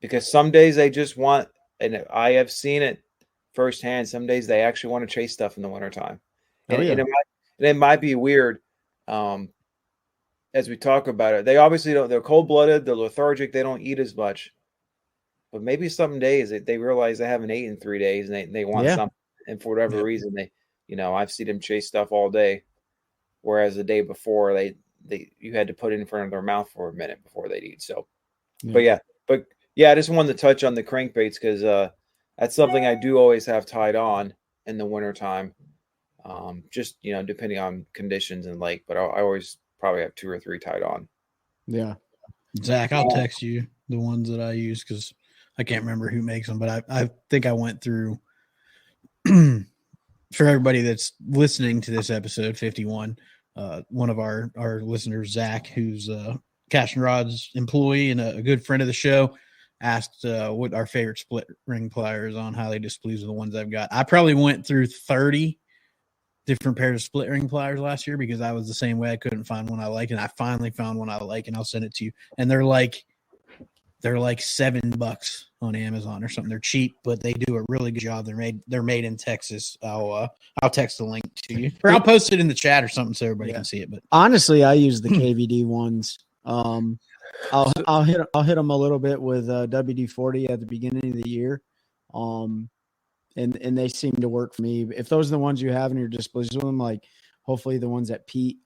Because some days they just want, and I have seen it firsthand, some days they actually want to chase stuff in the wintertime. And, and it might be weird as we talk about it. They obviously don't, they're cold-blooded, they're lethargic, they don't eat as much. But maybe some days they realize they haven't eaten in 3 days and they want something. And for whatever reason, I've seen them chase stuff all day. Whereas the day before you had to put it in front of their mouth for a minute before they'd eat. So, but I just wanted to touch on the crankbaits because that's something I do always have tied on in the wintertime. Just, depending on conditions and lake, but I always probably have 2 or 3 tied on. Yeah. Zach, I'll text you the ones that I use because I can't remember who makes them, but I think I went through for everybody that's listening to this episode 51. One of our listeners, Zach, who's Cash and Rod's employee and a good friend of the show, asked what our favorite split ring pliers on. Highly displeased with the ones I've got. I probably went through 30 different pairs of split ring pliers last year because I was the same way. I couldn't find one I like, and I finally found one I like, and I'll send it to you. And they're like $7 on Amazon or something. They're cheap, but they do a really good job. They're made in Texas. I'll text the link to you, or I'll post it in the chat or something so everybody can see it. But honestly, I use the KVD ones. I'll hit them a little bit with WD-40 at the beginning of the year, and they seem to work for me. If those are the ones you have and you're displeased with them, like hopefully the ones that Pete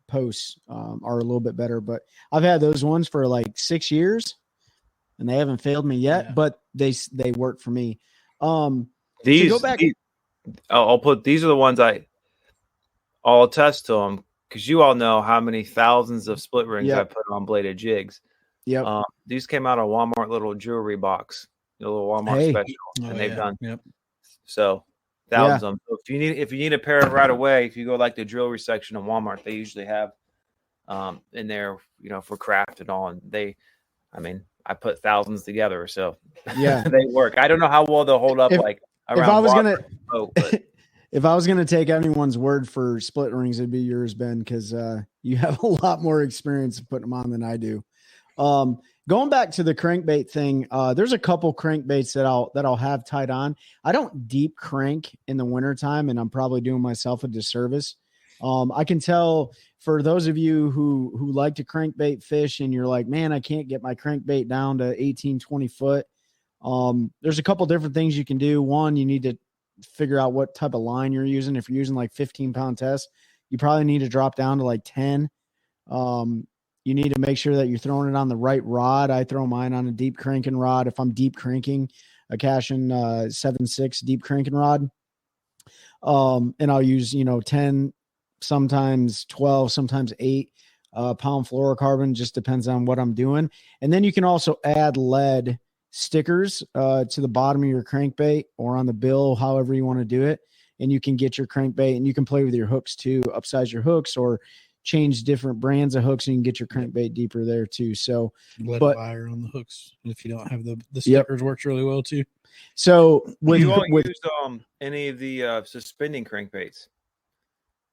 posts are a little bit better. But I've had those ones for like 6 years. And they haven't failed me yet, but they work for me. I'll put these are the ones I'll attest to them because you all know how many thousands of split rings I put on bladed jigs. Yeah, these came out of Walmart little jewelry box, a little Walmart special, and they've done so thousands of them. So if you need a pair right away, if you go like the jewelry section of Walmart, they usually have in there, for craft and all, and I put thousands together, so they work. I don't know how well they'll hold up. If I was gonna take anyone's word for split rings, it'd be yours, Ben, because you have a lot more experience putting them on than I do. Going back to the crankbait thing, there's a couple crankbaits that I'll have tied on. I don't deep crank in the wintertime, and I'm probably doing myself a disservice. I can tell for those of you who like to crankbait fish and you're like, man, I can't get my crankbait down to 18, 20 foot. There's a couple different things you can do. One, you need to figure out what type of line you're using. If you're using like 15-pound test, you probably need to drop down to like 10. You need to make sure that you're throwing it on the right rod. I throw mine on a deep cranking rod. If I'm deep cranking, a Cashin 7.6 deep cranking rod. And I'll use, 10, sometimes 12, sometimes 8 pound fluorocarbon, just depends on what I'm doing. And then you can also add lead stickers to the bottom of your crankbait or on the bill, however you want to do it. And you can get your crankbait, and you can play with your hooks too, upsize your hooks or change different brands of hooks, and you can get your crankbait deeper there too. So lead wire on the hooks, if you don't have the stickers, works really well too. So you all used any of the suspending crankbaits?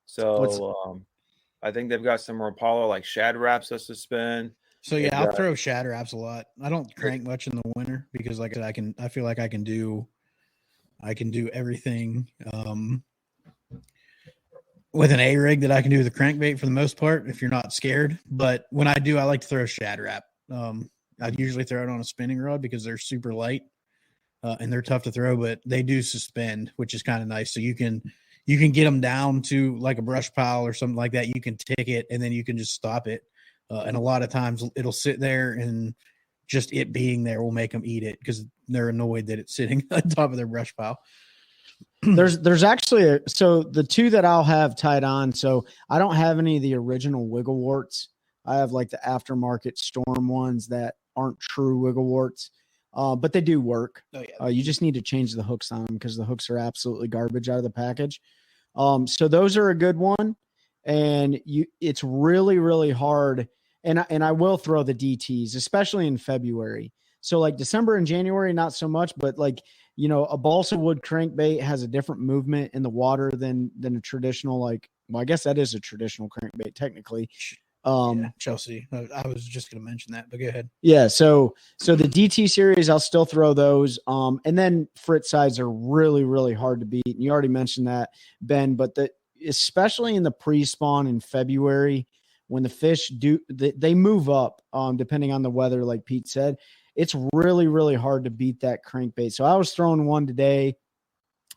So I think they've got some Rapala like shad wraps that suspend. So I'll throw shad wraps a lot. I don't crank much in the winter because, like I said, I feel like I can do everything with an A rig that I can do with a crankbait for the most part. If you're not scared, but when I do, I like to throw a shad wrap. I usually throw it on a spinning rod because they're super light and they're tough to throw, but they do suspend, which is kind of nice. So you can get them down to like a brush pile or something like that. You can tick it and then you can just stop it. And a lot of times it'll sit there, and just it being there will make them eat it because they're annoyed that it's sitting on top of their brush pile. There's actually so the two that I'll have tied on. So I don't have any of the original wiggle warts. I have like the aftermarket Storm ones that aren't true wiggle warts, but they do work. Oh, yeah. You just need to change the hooks on them because the hooks are absolutely garbage out of the package. So those are a good one, and it's really, really hard. And I will throw the DTs, especially in February. So like December and January, not so much, but like, you know, a balsa wood crankbait has a different movement in the water than a traditional, like, well, I guess that is a traditional crankbait technically. Chelsea. I was just going to mention that, but go ahead. Yeah. So the DT series, I'll still throw those. And then Fritz sides are really, really hard to beat. And you already mentioned that, Ben, but especially in the pre-spawn in February, when the fish they move up, depending on the weather, like Pete said, it's really, really hard to beat that crankbait. So I was throwing one today.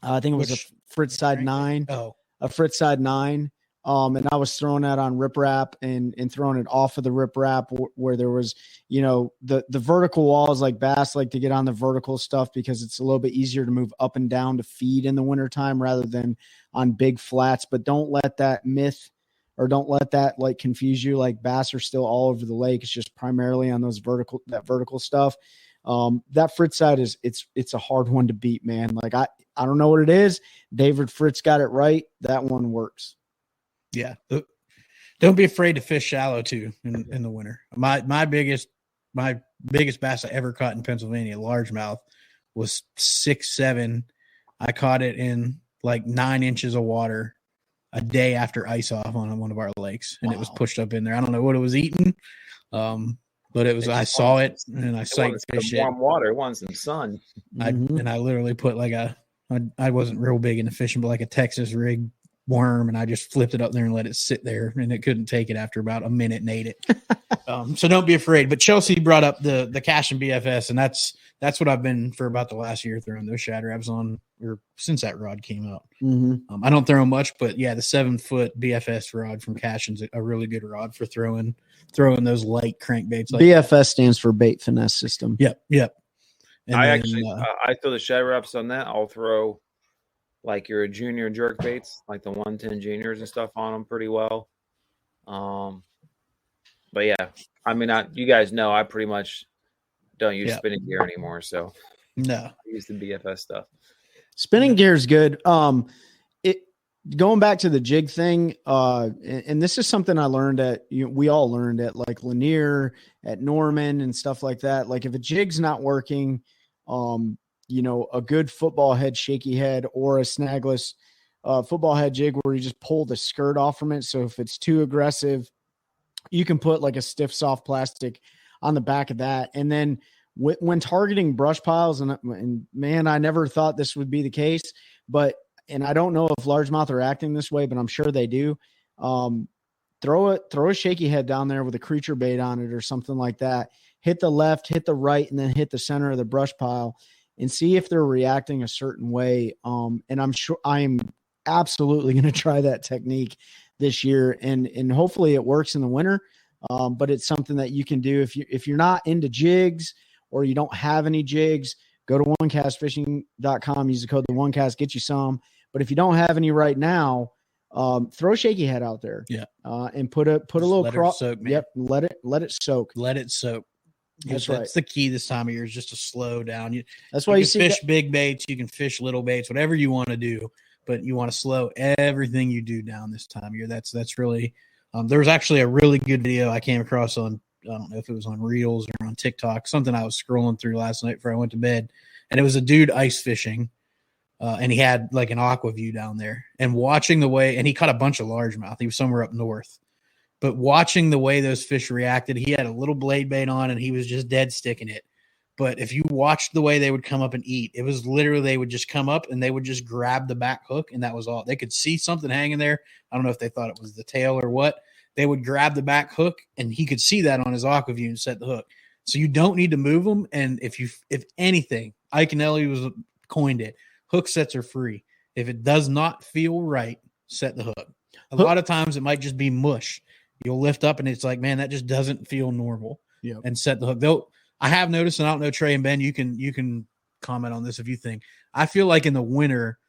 I think it was a Fritz side 9. Oh, a Fritz side 9. And I was throwing that on riprap and throwing it off of the riprap where there was, you know, the vertical walls, like bass like to get on the vertical stuff because it's a little bit easier to move up and down to feed in the wintertime rather than on big flats. But don't let that myth or don't let that like confuse you. Like bass are still all over the lake. It's just primarily on that vertical stuff. That Fritz side it's a hard one to beat, man. Like I don't know what it is. David Fritz got it right. That one works. Yeah. Don't be afraid to fish shallow too in the winter. My biggest bass I ever caught in Pennsylvania, largemouth, was 6'7". I caught it in like 9 inches of water a day after ice off on one of our lakes, and it was pushed up in there. I don't know what it was eating, but it was. I saw it and I sight fished it. Warm water, it wants some sun. And I literally put like I wasn't real big into fishing, but like a Texas rig worm, and I just flipped it up there and let it sit there, and it couldn't take it after about a minute and ate it. So don't be afraid. But Chelsea brought up the Cash and BFS, and that's what I've been for about the last year throwing those shatter abs on, or since that rod came out. I don't throw much, but yeah, the 7-foot BFS rod from Cash is a really good rod for throwing those light crankbaits. Like BFS stands for bait finesse system. Yep. And I throw the shatter abs on that. I'll throw like your junior jerk baits, like the 110 juniors and stuff on them pretty well. But yeah, I mean, you guys know I pretty much don't use spinning gear anymore. So no, I use the BFS stuff. Spinning gear is good. Going back to the jig thing, and this is something I learned we all learned at like Lanier, at Norman and stuff like that. Like if a jig's not working, you know, a good football head, shaky head, or a snagless football head jig where you just pull the skirt off from it. So if it's too aggressive, you can put like a stiff, soft plastic on the back of that. And then when targeting brush piles, and man, I never thought this would be the case, and I don't know if largemouth are acting this way, but I'm sure they do. Throw a shaky head down there with a creature bait on it or something like that. Hit the left, hit the right, and then hit the center of the brush pile and see if they're reacting a certain way. And I'm sure I am absolutely going to try that technique this year, and hopefully it works in the winter. But it's something that you can do if you're not into jigs or you don't have any jigs. Go to OneCastFishing.com, use the code TheOneCast, get you some. But if you don't have any right now, throw a shaky head out there. Yeah. And put a little cross. Yep. Let it soak. Let it soak. That's right. That's the key this time of year, is just to slow down. That's why you you can fish big baits, you can fish little baits, whatever you want to do, but you want to slow everything you do down this time of year. That's really there was actually a really good video I came across on, I don't know if it was on Reels or on TikTok, something I was scrolling through last night before I went to bed, and it was a dude ice fishing, and he had like an aqua view down there, and watching the way, and he caught a bunch of largemouth. He was somewhere up north. But watching the way those fish reacted, he had a little blade bait on and he was just dead sticking it. But if you watched the way they would come up and eat, it was literally they would just come up and they would just grab the back hook, and that was all. They could see something hanging there. I don't know if they thought it was the tail or what. They would grab the back hook, and he could see that on his aqua view and set the hook. So you don't need to move them. And if anything, Ike and Ellie coined it. Hook sets are free. If it does not feel right, set the hook. A lot of times it might just be mush. You'll lift up and it's like, man, that just doesn't feel normal. Yep. And set the hook. Though I have noticed, and I don't know, Trey and Ben, you can comment on this if you think. I feel like in the winter,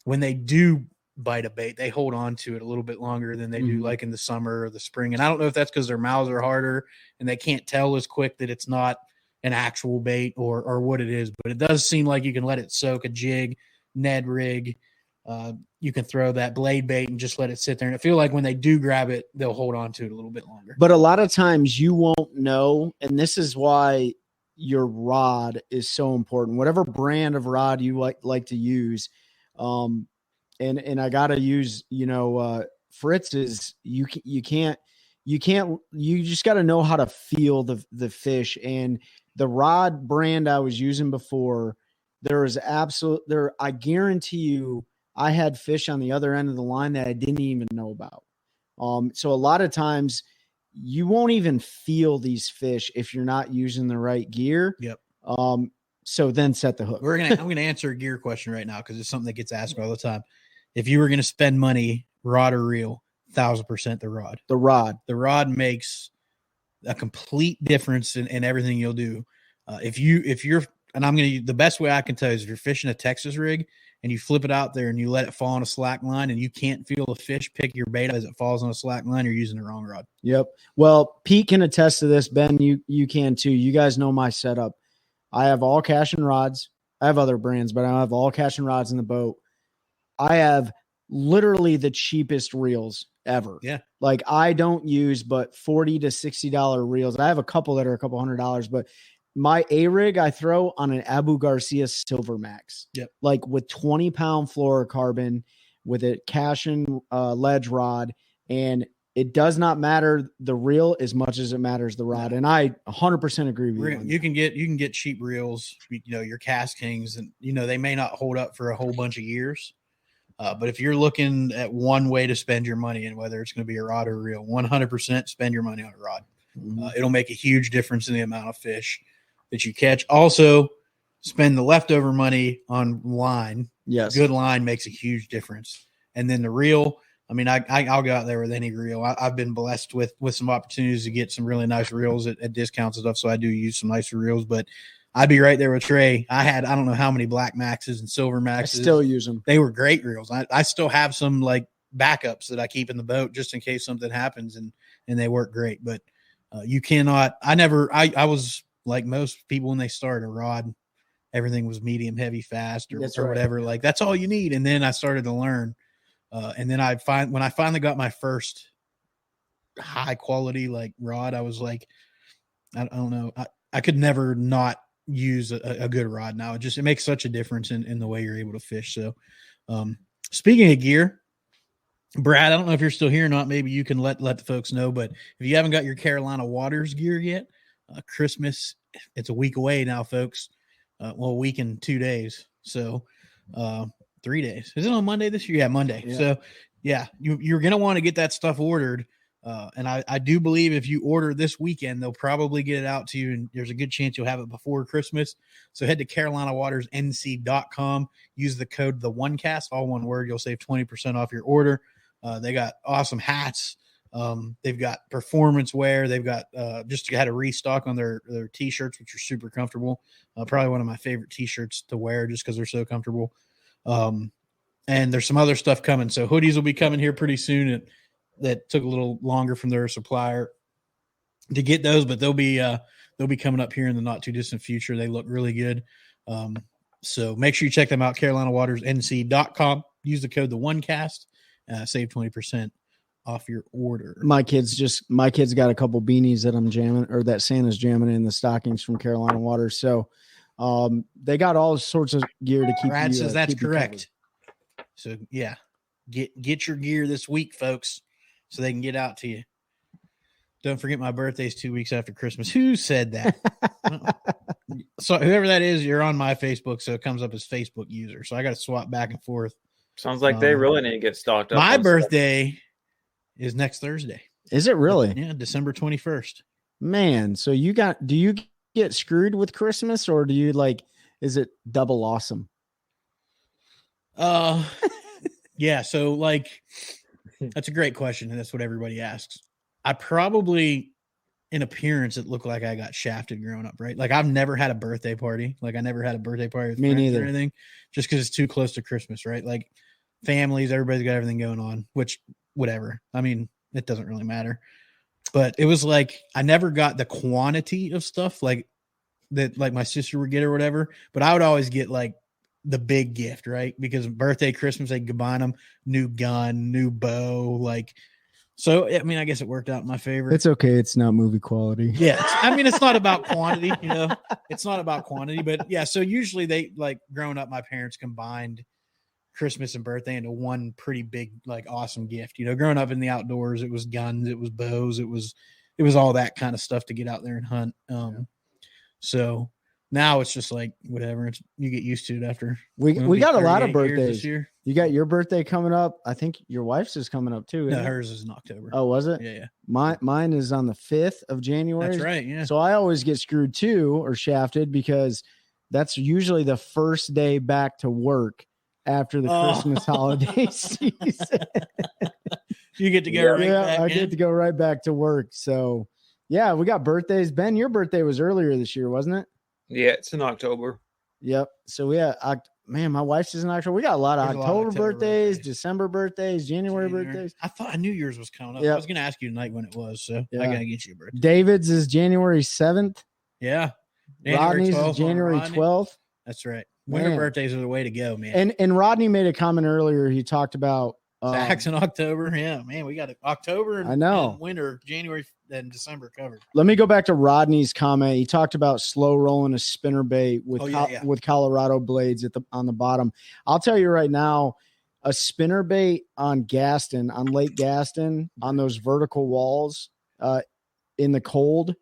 when they do bite a bait, they hold on to it a little bit longer than they do like in the summer or the spring. And I don't know if that's because their mouths are harder and they can't tell as quick that it's not an actual bait or what it is. But it does seem like you can let it soak a jig, Ned rig. You can throw that blade bait and just let it sit there. And I feel like when they do grab it, they'll hold on to it a little bit longer. But a lot of times you won't know. And this is why your rod is so important. Whatever brand of rod you like to use, and I gotta use, Fritz's. You just got to know how to feel the fish. And the rod brand I was using before, I guarantee you, I had fish on the other end of the line that I didn't even know about. So a lot of times you won't even feel these fish if you're not using the right gear. Yep. So then set the hook. I'm going to answer a gear question right now, because it's something that gets asked all the time. If you were going to spend money, rod or reel, 1,000% the rod. The rod makes a complete difference in everything you'll do. If you're, and I'm going to, the best way I can tell you is if you're fishing a Texas rig and you flip it out there and you let it fall on a slack line and you can't feel the fish pick your bait as it falls on a slack line, you're using the wrong rod. Yep. Well, Pete can attest to this. Ben, you can too. You guys know my setup. I have all casting rods. I have other brands, but I have all casting rods in the boat. I have literally the cheapest reels ever. Yeah. Like I don't use but $40 to $60 reels. I have a couple that are a couple $100, but my A-rig I throw on an Abu Garcia Silver Max. Yep. Like with 20-pound fluorocarbon with a casting ledge rod, and it does not matter the reel as much as it matters the rod. And I 100% agree with you. You can get cheap reels, your Cast Kings, and they may not hold up for a whole bunch of years. But if you're looking at one way to spend your money, and whether it's going to be a rod or a reel, 100% spend your money on a rod. Mm-hmm. It'll make a huge difference in the amount of fish that you catch. Also, spend the leftover money on line. Yes. Good line makes a huge difference. And then the reel, I mean, I'll go out there with any reel. I've been blessed with some opportunities to get some really nice reels at discounts and stuff, so I do use some nicer reels. But I'd be right there with Trey. I don't know how many Black Maxes and Silver Maxes. I still use them. They were great reels. I still have some like backups that I keep in the boat just in case something happens, and they work great. But you cannot. I was like most people when they start a rod, everything was medium, heavy, fast, or whatever. Like that's all you need. And then I started to learn, and then when I finally got my first high quality like rod, I was like, I don't know, I could never not use a good rod now. It makes such a difference in the way you're able to fish. So speaking of gear, Brad, I don't know if you're still here or not. Maybe you can let the folks know, but if you haven't got your Carolina Waters gear yet, Christmas, it's a week away now, folks. A week and 2 days. So 3 days. Is it on Monday this year? Yeah, Monday. Yeah. So yeah, you're going to want to get that stuff ordered. And I do believe if you order this weekend, they'll probably get it out to you, and there's a good chance you'll have it before Christmas. So head to CarolinaWatersNC.com. Use the code TheOneCast, all one word. You'll save 20% off your order. They got awesome hats. They've got performance wear. They've got just had a restock on their T-shirts, which are super comfortable. Probably one of my favorite T-shirts to wear just because they're so comfortable. And there's some other stuff coming. So hoodies will be coming here pretty soon. That took a little longer from their supplier to get those, but they'll be coming up here in the not too distant future. They look really good. So make sure you check them out. CarolinaWatersNC.com. Use the code TheOneCast. Save 20% off your order. My kids got a couple beanies that I'm jamming, or that Santa's jamming in the stockings from Carolina Waters. So they got all sorts of gear to keep. Brad says that's keep correct. So yeah, get your gear this week, folks, so they can get out to you. Don't forget my birthday's 2 weeks after Christmas. Who said that? So whoever that is, you're on my Facebook, so it comes up as Facebook user. So I got to swap back and forth. Sounds like they really need to get stocked up. My birthday is next Thursday. Is it really? Yeah, December 21st. Man, so do you get screwed with Christmas, or do you is it double awesome? Yeah, so that's a great question, and that's what everybody asks. I probably, in appearance, it looked like I got shafted growing up, right? Like I've never had a birthday party. Like I never had a birthday party with friends or anything, just because it's too close to Christmas, right? Like families, everybody's got everything going on, which whatever. I mean, it doesn't really matter. But it was like I never got the quantity of stuff like that, like my sister would get or whatever. But I would always get like the big gift, right? Because birthday, Christmas, they combine them, new gun, new bow, like So, I mean, I guess it worked out in my favor. It's okay. It's not movie quality. Yeah. I mean, it's not about quantity, it's not about quantity, but yeah. So usually they like growing up, my parents combined Christmas and birthday into one pretty big, like awesome gift, growing up in the outdoors, it was guns, it was bows, it was all that kind of stuff to get out there and hunt. So now it's just like, whatever, you get used to it after. We got a lot of birthdays this year. You got your birthday coming up. I think your wife's is coming up too. No, hers is in October. Oh, was it? Yeah. Mine is on the 5th of January. That's right. Yeah. So I always get screwed too, or shafted, because that's usually the first day back to work after the Christmas holiday season. You get to go back. I get to go right back to work. So yeah, we got birthdays. Ben, your birthday was earlier this year, wasn't it? Yeah, it's in October. Yep. So man, my wife's is in October. We got a lot of October birthdays, December birthdays, January birthdays. I knew yours was coming up. Yep. I was going to ask you tonight when it was, so I got to get you a birthday. David's is January 7th. Yeah. Rodney's is January 12th. That's right. Winter birthdays are the way to go, man. And Rodney made a comment earlier. He talked about Zach's in October. Yeah, man, we got October and, and winter, January and December covered. Let me go back to Rodney's comment. He talked about slow rolling a spinnerbait with Colorado blades on the bottom. I'll tell you right now, a spinnerbait on Gaston, on Lake Gaston, on those vertical walls in the cold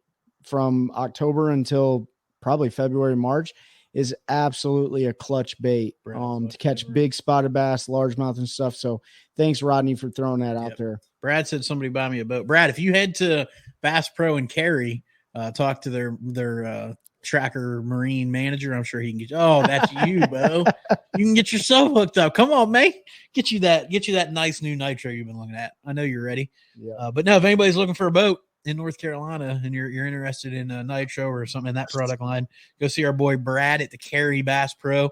from October until probably February, March, is absolutely a clutch bait to catch big spotted bass, largemouth and stuff. So thanks, Rodney, for throwing that out there. Brad said somebody buy me a boat. Brad, if you head to Bass Pro and Cary, talk to their tracker marine manager, I'm sure he can get you. Oh, that's you, Bo. You can get yourself hooked up. Come on, mate. Get you that nice new nitro you've been looking at. I know you're ready. Yeah. But no, if anybody's looking for a boat in North Carolina and you're interested in a nitro or something in that product line, go see our boy Brad at the Cary Bass Pro.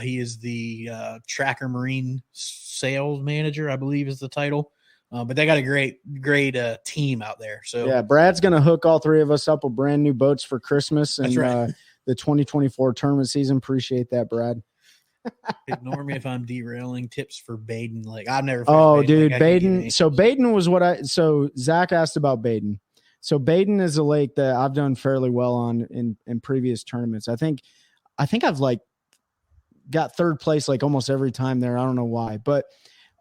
He is the tracker marine sales manager, I believe is the title. But they got a great team out there. So yeah, Brad's going to hook all three of us up with brand new boats for Christmas and the 2024 tournament season. Appreciate that, Brad. Ignore me if I'm derailing. Tips for Baden. Like I've never. Baden. So Baden was so Zach asked about Baden. So Baden is a lake that I've done fairly well on in previous tournaments. I think I've like got third place like almost every time there. I don't know why, but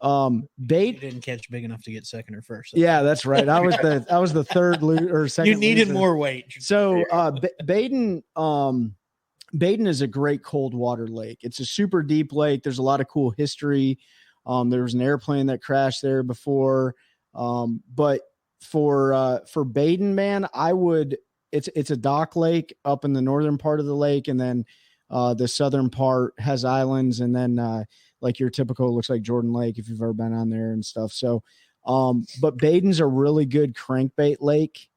Baden didn't catch big enough to get second or first. Yeah, that's right. I was the third or second. You needed loser. More weight. So Baden is a great cold water lake. It's a super deep lake. There's a lot of cool history. There was an airplane that crashed there before. But for Baden, man, it's a dock lake up in the northern part of the lake. And then the southern part has islands. And then like your typical, looks like Jordan Lake, if you've ever been on there and stuff. So, but Baden's a really good crankbait lake.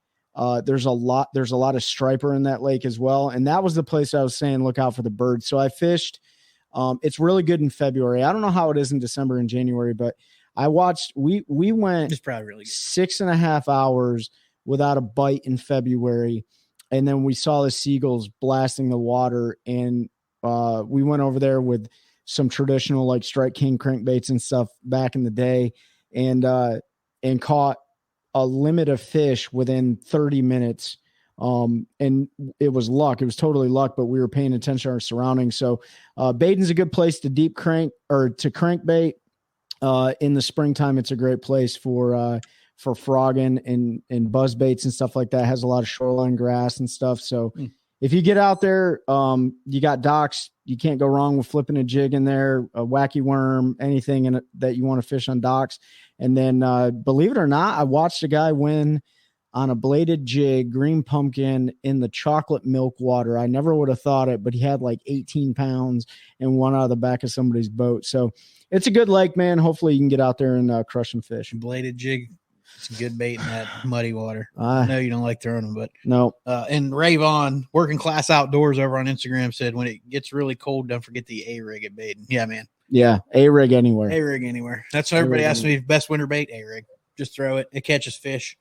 There's a lot of striper in that lake as well. And that was the place I was saying, look out for the birds. So I fished. It's really good in February. I don't know how it is in December and January, but I watched, we went it's probably really good. 6.5 hours without a bite in February. And then we saw the seagulls blasting the water. And we went over there with some traditional like Strike King crankbaits and stuff back in the day and caught a limit of fish within 30 minutes. And it was luck. It was totally luck, but we were paying attention to our surroundings. So Baden's a good place to deep crank or to crankbait. In the springtime, it's a great place for frogging and buzz baits and stuff like that. It has a lot of shoreline grass and stuff. So if you get out there, you got docks. You can't go wrong with flipping a jig in there, a wacky worm, anything that you want to fish on docks. And then, believe it or not, I watched a guy win on a bladed jig, green pumpkin in the chocolate milk water. I never would have thought it, but he had like 18 pounds and one out of the back of somebody's boat. So it's a good lake, man. Hopefully you can get out there and crush some fish. Bladed jig. It's a good bait in that muddy water. I know you don't like throwing them, but no. And Ray Vaughn, Working Class Outdoors over on Instagram, said when it gets really cold, don't forget the A-rig at Baden. Yeah, man. Yeah, A-rig anywhere. A-rig anywhere. That's what everybody asks me. Best winter bait, A-rig. Just throw it. It catches fish.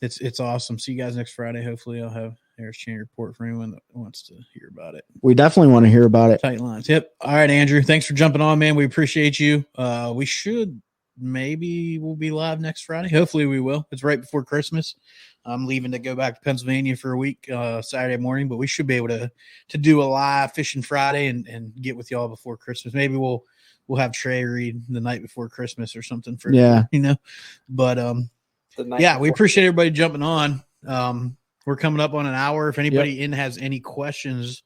It's awesome. See you guys next Friday. Hopefully I'll have Harris Chain report for anyone that wants to hear about it. We definitely want to hear about it. Tight lines. Yep. All right, Andrew. Thanks for jumping on, man. We appreciate you. We should maybe we'll be live next Friday. Hopefully we will. It's right before Christmas. I'm leaving to go back to Pennsylvania for a week Saturday morning, but we should be able to do a live Fishing Friday and get with y'all before Christmas. Maybe we'll have Trey read the night before Christmas or something for But we appreciate everybody jumping on. We're coming up on an hour. If anybody has any questions,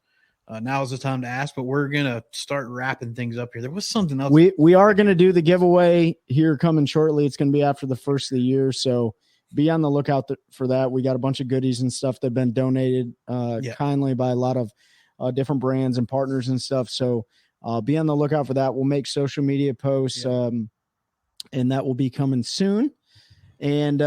now is the time to ask, but we're going to start wrapping things up here. There was something else. We are going to do the giveaway here coming shortly. It's going to be after the first of the year. So be on the lookout for that. We got a bunch of goodies and stuff that have been donated kindly by a lot of different brands and partners and stuff. So be on the lookout for that. We'll make social media posts and that will be coming soon. And,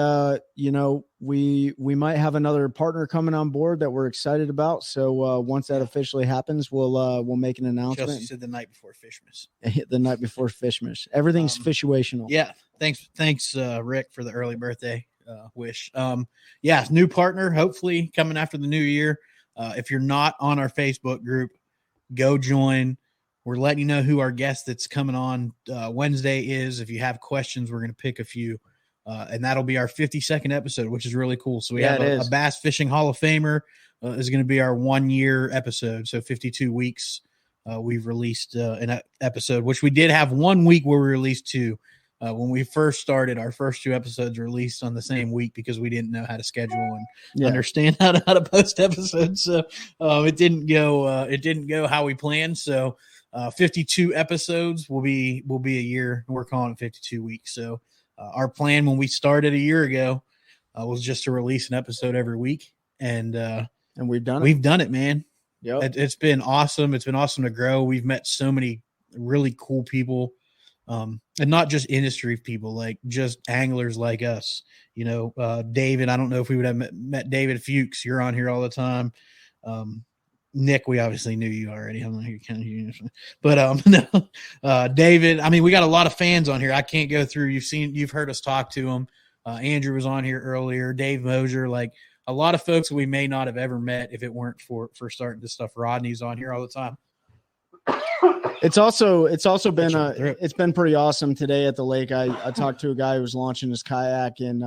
we might have another partner coming on board that we're excited about. So once that officially happens, we'll make an announcement. Chelsea said the night before Fishmas. The night before Fishmas. Everything's fishuational. Yeah. Thanks, Rick, for the early birthday wish. New partner, hopefully coming after the new year. If you're not on our Facebook group, go join. We're letting you know who our guest that's coming on Wednesday is. If you have questions, we're going to pick a few. And that'll be our 52nd episode, which is really cool. So we have a Bass Fishing Hall of Famer is going to be our 1 year episode. So 52 weeks we've released an episode, which we did have 1 week where we released two. When we first started, our first two episodes released on the same week because we didn't know how to schedule and understand how to post episodes. So it didn't go how we planned. So 52 episodes will be a year. We're calling it 52 weeks. So our plan when we started a year ago was just to release an episode every week, and we've done it. We've done it, man. Yep. It's been awesome. It's been awesome to grow. We've met so many really cool people, and not just industry people, like just anglers like us. David. I don't know if we would have met David Fuchs. You're on here all the time. Nick, we obviously knew you already. I'm not here counting you, but no, David. I mean, we got a lot of fans on here. I can't go through. You've heard us talk to them. Andrew was on here earlier. Dave Mosier, like a lot of folks that we may not have ever met if it weren't for starting this stuff. Rodney's on here all the time. It's also been it's been pretty awesome today at the lake. I talked to a guy who was launching his kayak and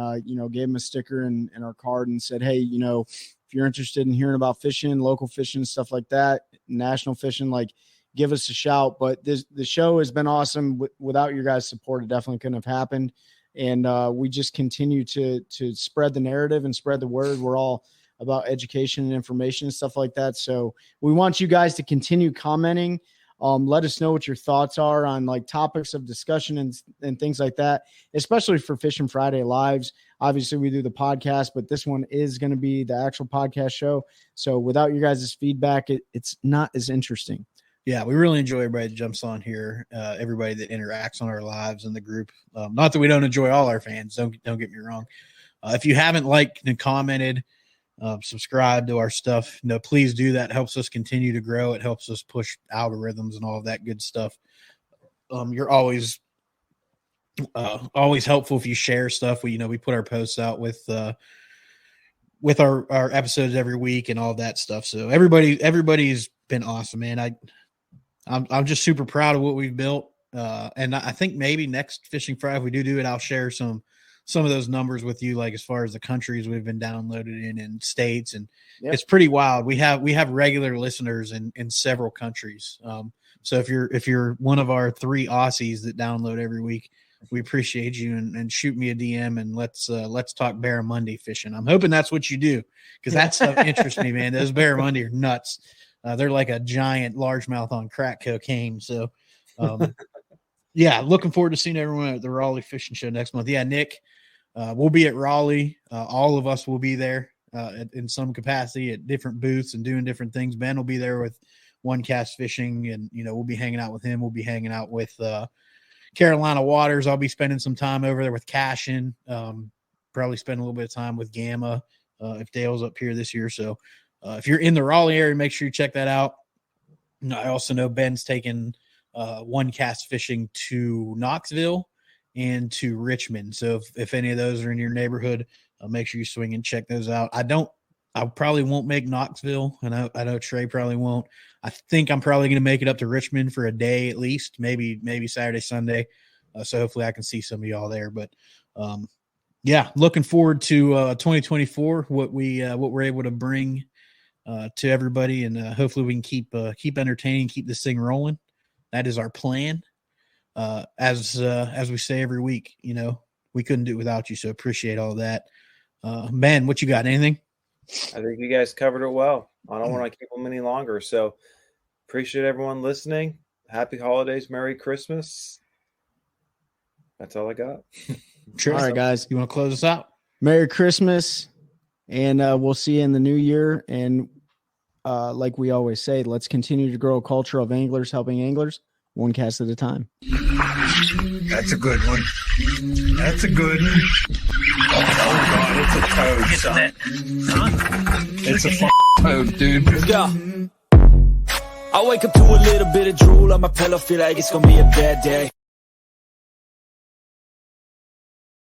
gave him a sticker and our card and said, hey, if you're interested in hearing about fishing, local fishing, stuff like that, national fishing, like give us a shout. But the show has been awesome. Without your guys' support, it definitely couldn't have happened. And we just continue to spread the narrative and spread the word. We're all about education and information and stuff like that. So we want you guys to continue commenting. Let us know what your thoughts are on like topics of discussion and things like that, especially for Fishing Friday Lives. Obviously, we do the podcast, but this one is going to be the actual podcast show. So without you guys' feedback, it's not as interesting. Yeah, we really enjoy everybody that jumps on here, everybody that interacts on our lives in the group. Not that we don't enjoy all our fans. Don't get me wrong. If you haven't liked and commented, subscribe to our stuff, please do that. It helps us continue to grow. It helps us push algorithms and all of that good stuff. You're always helpful if you share stuff. We put our posts out with our episodes every week and all that stuff. So everybody's been awesome, man. I'm just super proud of what we've built. And I think maybe next Fishing Friday, if we do it, I'll share some of those numbers with you, like as far as the countries we've been downloaded in and states. And It's pretty wild. We have regular listeners in several countries. So if you're one of our 3 Aussies that download every week, we appreciate you and shoot me a DM and let's talk barramundi fishing. I'm hoping that's what you do, because that stuff interests me, man. Those barramundi are nuts. They're like a giant largemouth on crack cocaine. So, looking forward to seeing everyone at the Raleigh Fishing Show next month. Yeah, Nick, we'll be at Raleigh. All of us will be there in some capacity at different booths and doing different things. Ben will be there with OneCast Fishing, and we'll be hanging out with him. We'll be hanging out with Carolina Waters. I'll be spending some time over there with Cashin. Probably spend a little bit of time with Gamma if Dale's up here this year. So if you're in the Raleigh area, make sure you check that out. I also know Ben's taking OneCast Fishing to Knoxville and to Richmond. So if any of those are in your neighborhood, make sure you swing and check those out. I probably won't make Knoxville, and I know Trey probably won't. I think I'm probably going to make it up to Richmond for a day at least, maybe Saturday, Sunday. So hopefully I can see some of y'all there. But yeah, looking forward to 2024. What we're able to bring to everybody, and hopefully we can keep entertaining, keep this thing rolling. That is our plan. As we say every week, you know, we couldn't do it without you. So appreciate all that. Ben, what you got? Anything? I think you guys covered it well. I don't want to keep them any longer. So appreciate everyone listening. Happy holidays. Merry Christmas. That's all I got. Sure. All right, guys. You want to close us out? Merry Christmas. And we'll see you in the new year. And like we always say, let's continue to grow a culture of anglers helping anglers, one cast at a time. That's a good one. That's a good one. Oh God, it's a toad, son. It's a toad, dude. Yeah. I wake up to a little bit of drool on my pillow, feel like it's gonna be a bad day.